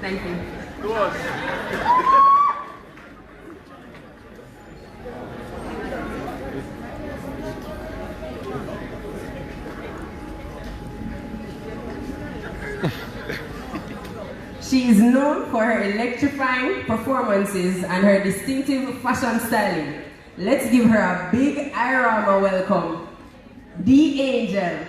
Thank you. She is known for her electrifying performances and her distinctive fashion styling. Let's give her a big IRAWMA welcome. The Angel.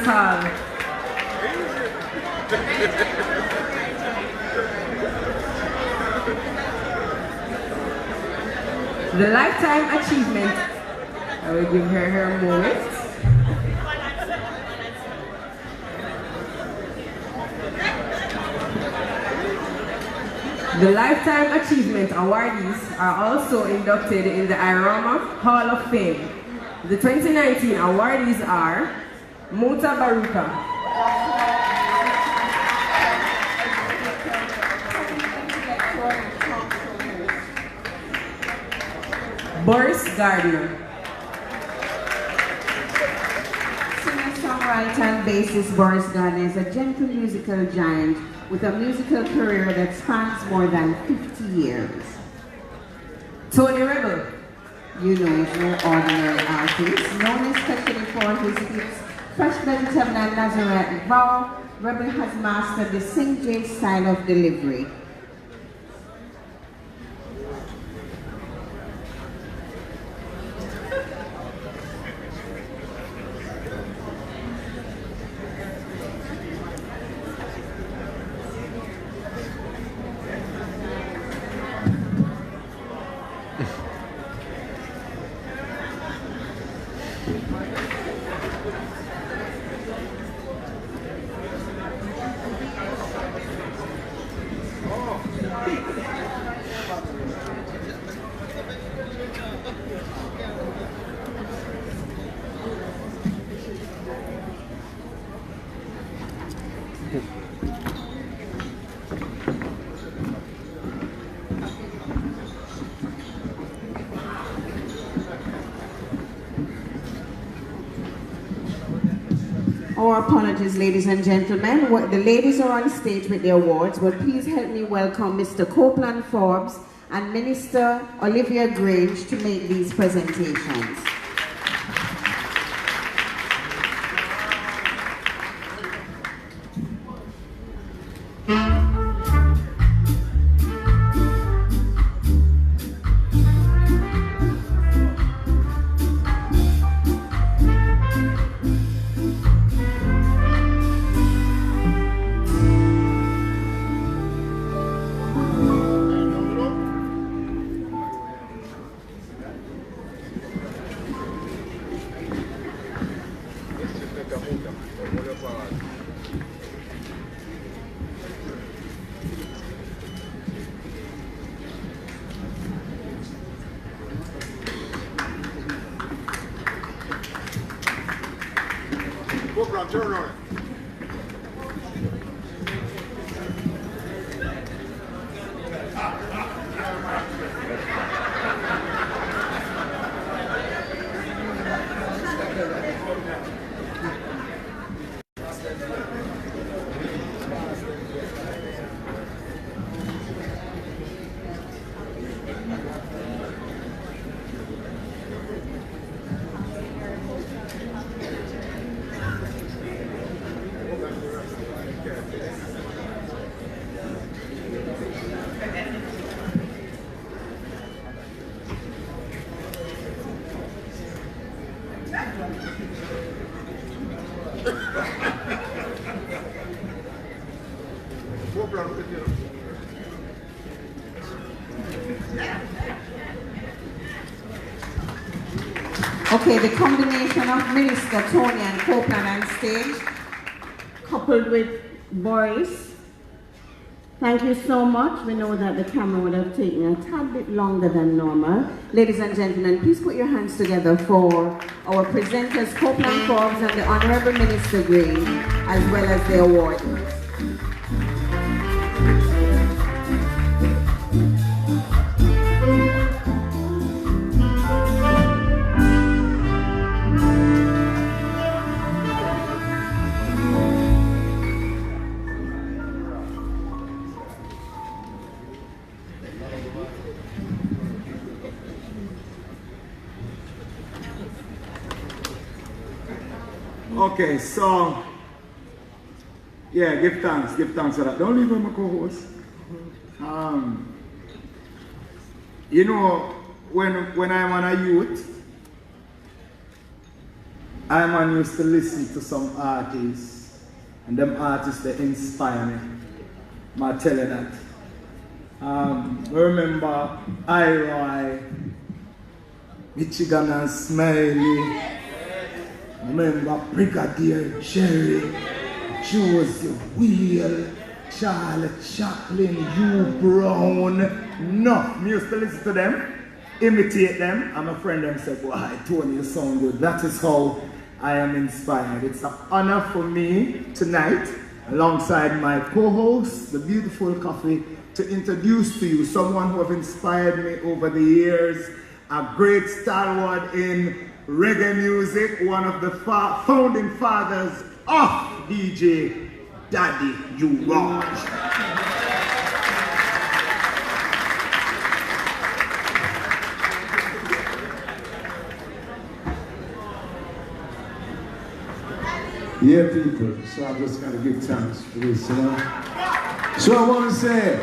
dance hall. The Lifetime Achievement, I will give her a moment. The Lifetime Achievement awardees are also inducted in the IRAWMA Hall of Fame. The 2019 awardees are Muta Baruka, Boris Gardner, Singer-songwriter and bassist Boris Gardner is a gentle musical giant with a musical career that spans more than 50 years. Tony Rebel. You know he's no ordinary artist, known especially for his hits Fresh Vegetable and Nazareth Vow. Rebel has mastered the St. J style of delivery. Our apologies, ladies and gentlemen. The ladies are on stage with the awards, but please help me welcome Mr. Copeland Forbes and Minister Olivia Grange to make these presentations. Turn on it. Okay, the combination of Minister Tony and Copeland on stage, coupled with Boris. Thank you so much. We know that the camera would have taken a tad bit longer than normal. Ladies and gentlemen, please put your hands together for our presenters, Copeland Forbes and the Honorable Minister Grange, as well as the awardees. Okay, so, yeah, give thanks for that. Don't leave with my co-host. You know, when I'm on a youth, I man used to listen to some artists, and them artists they inspire me. I tell you that. I remember IRAWMA, Michigan and Smiley. I remember Brigadier Jerry, Josie Wheel, Charlie Chaplin, Hugh Brown. No, I used to listen to them, imitate them, and my friend them said, "Why, Tony, you sound good." That is how I am inspired. It's an honor for me tonight, alongside my co-host, the beautiful Coffee, to introduce to you someone who have inspired me over the years, a great stalwart in reggae music, one of the founding fathers of DJ Daddy Uraj. Yeah, people, so I'm just going to give thanks for this, you know. So I want to say,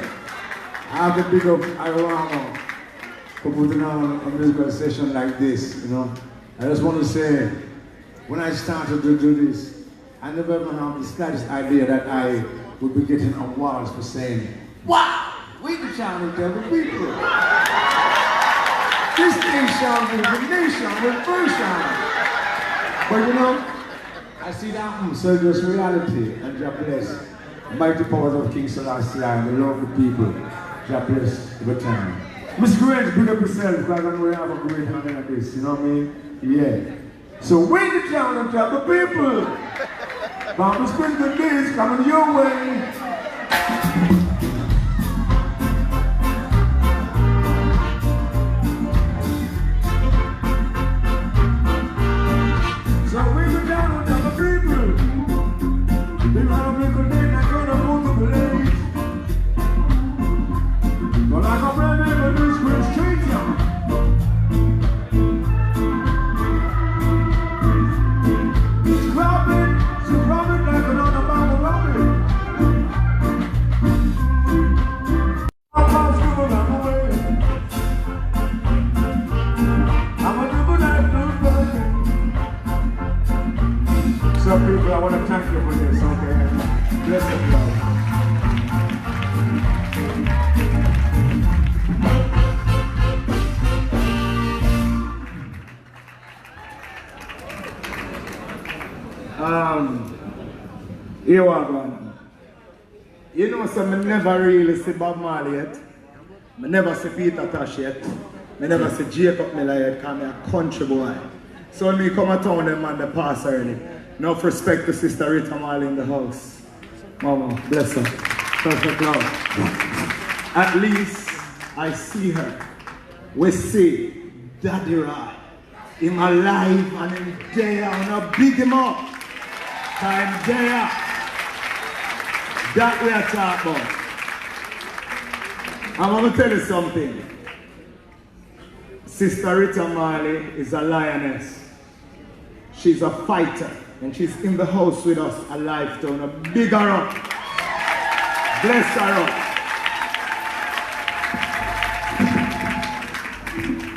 I have to big up IRAWMA for putting on a musical session like this, you know. I just want to say, when I started to do this, I never ever had the slightest idea that I would be getting awards for saying, "Wow, we the challenge of the people. This nation is the nation with version." But you know, I see that happen, so it's just reality, and God bless. Mighty powers of King Selassie and the love of the people. God bless the time. Miss Grange, big up yourself, because I know we have a great honor like this, you know what I mean? Yeah. So we the challenge of the people. Bobby Sprinkle Days coming your way. So we the challenge of the people. They want to make a name that's going to move the village. But like a brand new this great stranger. So people, I want to thank you for this, okay? Bless you, Lord. Here we go. You know, so I never really see Bob Marley yet. I never see Peter Tosh yet. I never see Jacob Miller yet, because I'm a country boy. So when we come to town, them man, they pass early. Enough respect to Sister Rita Marley in the house. Mama, bless her. Perfect love. At least I see her. We see Daddy Rai in my life and in there. I'm gonna big him up. I'm there. That we are talking about. I'm gonna tell you something. Sister Rita Marley is a lioness. She's a fighter. And she's in the house with us, alive, to a big her up. Bless her up.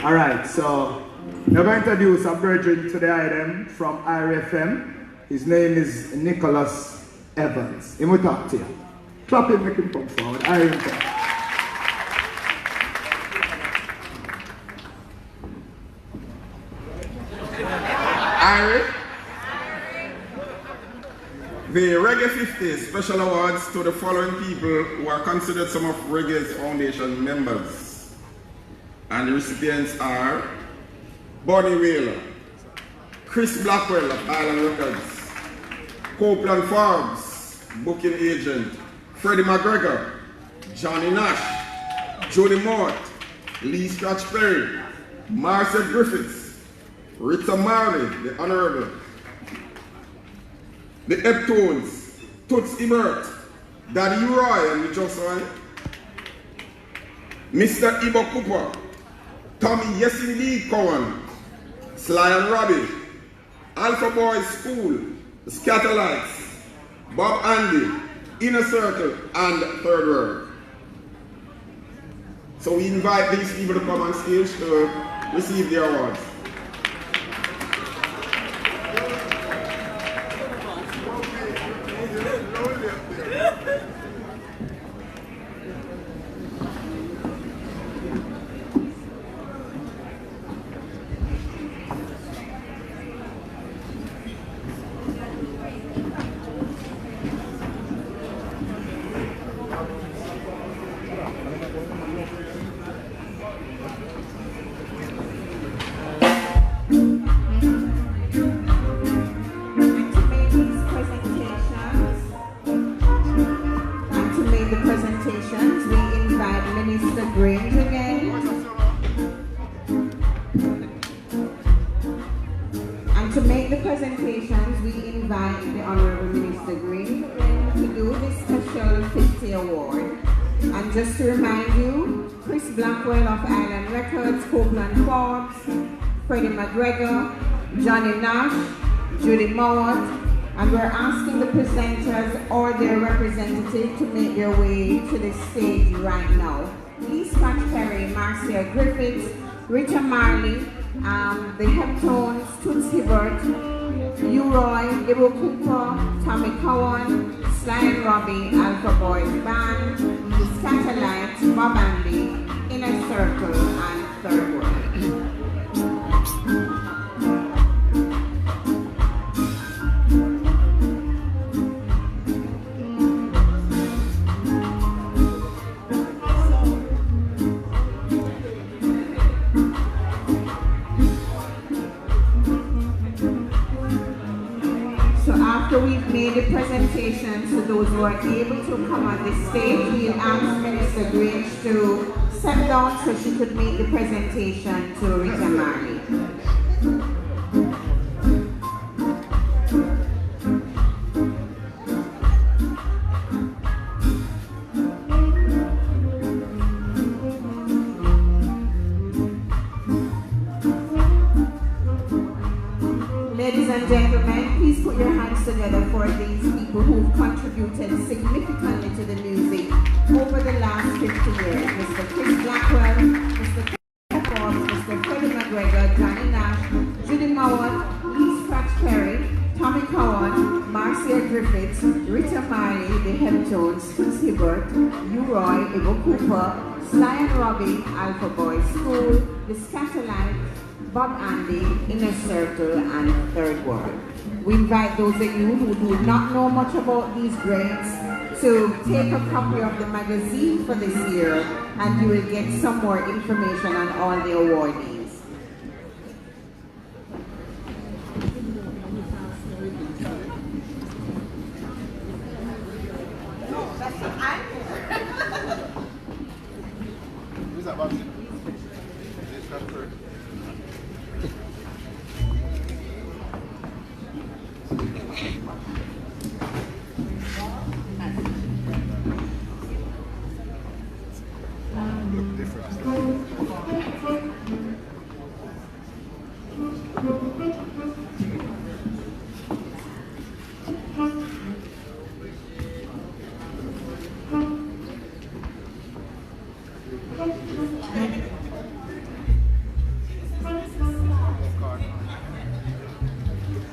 All right, so we're going to introduce a brethren to the item from IRFM. His name is Nicholas Evans. He will talk to you. Clap him, make him come forward. IRFM. Irish. The Reggae 50 Special Awards to the following people who are considered some of Reggae's foundation members. And the recipients are Bonnie Wheeler, Chris Blackwell of Island Records, Copeland Forbes, booking agent, Freddie McGregor, Johnny Nash, Jody Mort, Lee Scratch Perry, Marcel Griffiths, Rita Marley, the Honorable, the Eptones, Toots Ebert, Daddy Roy and the Just One, Mr. Ibo Cooper, Tommy Yes Indeed Cowan, Sly and Robbie, Alpha Boys School, the Scatterlights, Bob Andy, Inner Circle, and Third World. So we invite these people to come on stage to receive the awards. and Minister Grange again. And to make the presentations, we invite the Honorable Minister Grange to do this special 50 award. And just to remind you, Chris Blackwell of Island Records, Copeland Forbes, Freddie McGregor, Johnny Nash, Judy Mowat, and we're asking the presenters or their representative to make their way to the stage right now. Lee Scott Perry, Marcia Griffiths, Rita Marley, the Heptones, Toots Hibbert, U-Roy, Ibo Cooper, Tommy Cowan, Sly and Robbie, Alpha Boys Band, The Scatterlights, Bob Andy, Inner Circle, and Third World. After we've made the presentation to those who are able to come on the stage, we'll ask Minister Grange to step down so she could make the presentation to Rita Marley. Ladies and gentlemen, please put your hands together for these people who've contributed significantly to the music over the last 50 years. Mr. Chris Blackwell, Mr. Forbes, Mr. Freddie McGregor, Johnny Nash, Judy Mowat, Lee Scratch Perry, Tommy Cowan, Marcia Griffiths, Rita Marley, the Heptones, Toots Hibbert, U-Roy, Ibo Cooper, Sly and Robbie, Alpha Boys School, The Scatterlights, Bob Andy, Inner Circle, and Third World. We invite those of you who do not know much about these greats to take a copy of the magazine for this year, and you will get some more information on all the awardees. Who's that, Bobby?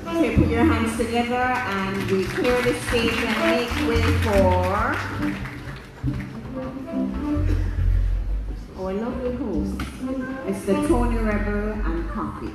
Okay, put your hands together and we clear the stage and make way for our lovely host, Mr. Tony Rebel and Coffee.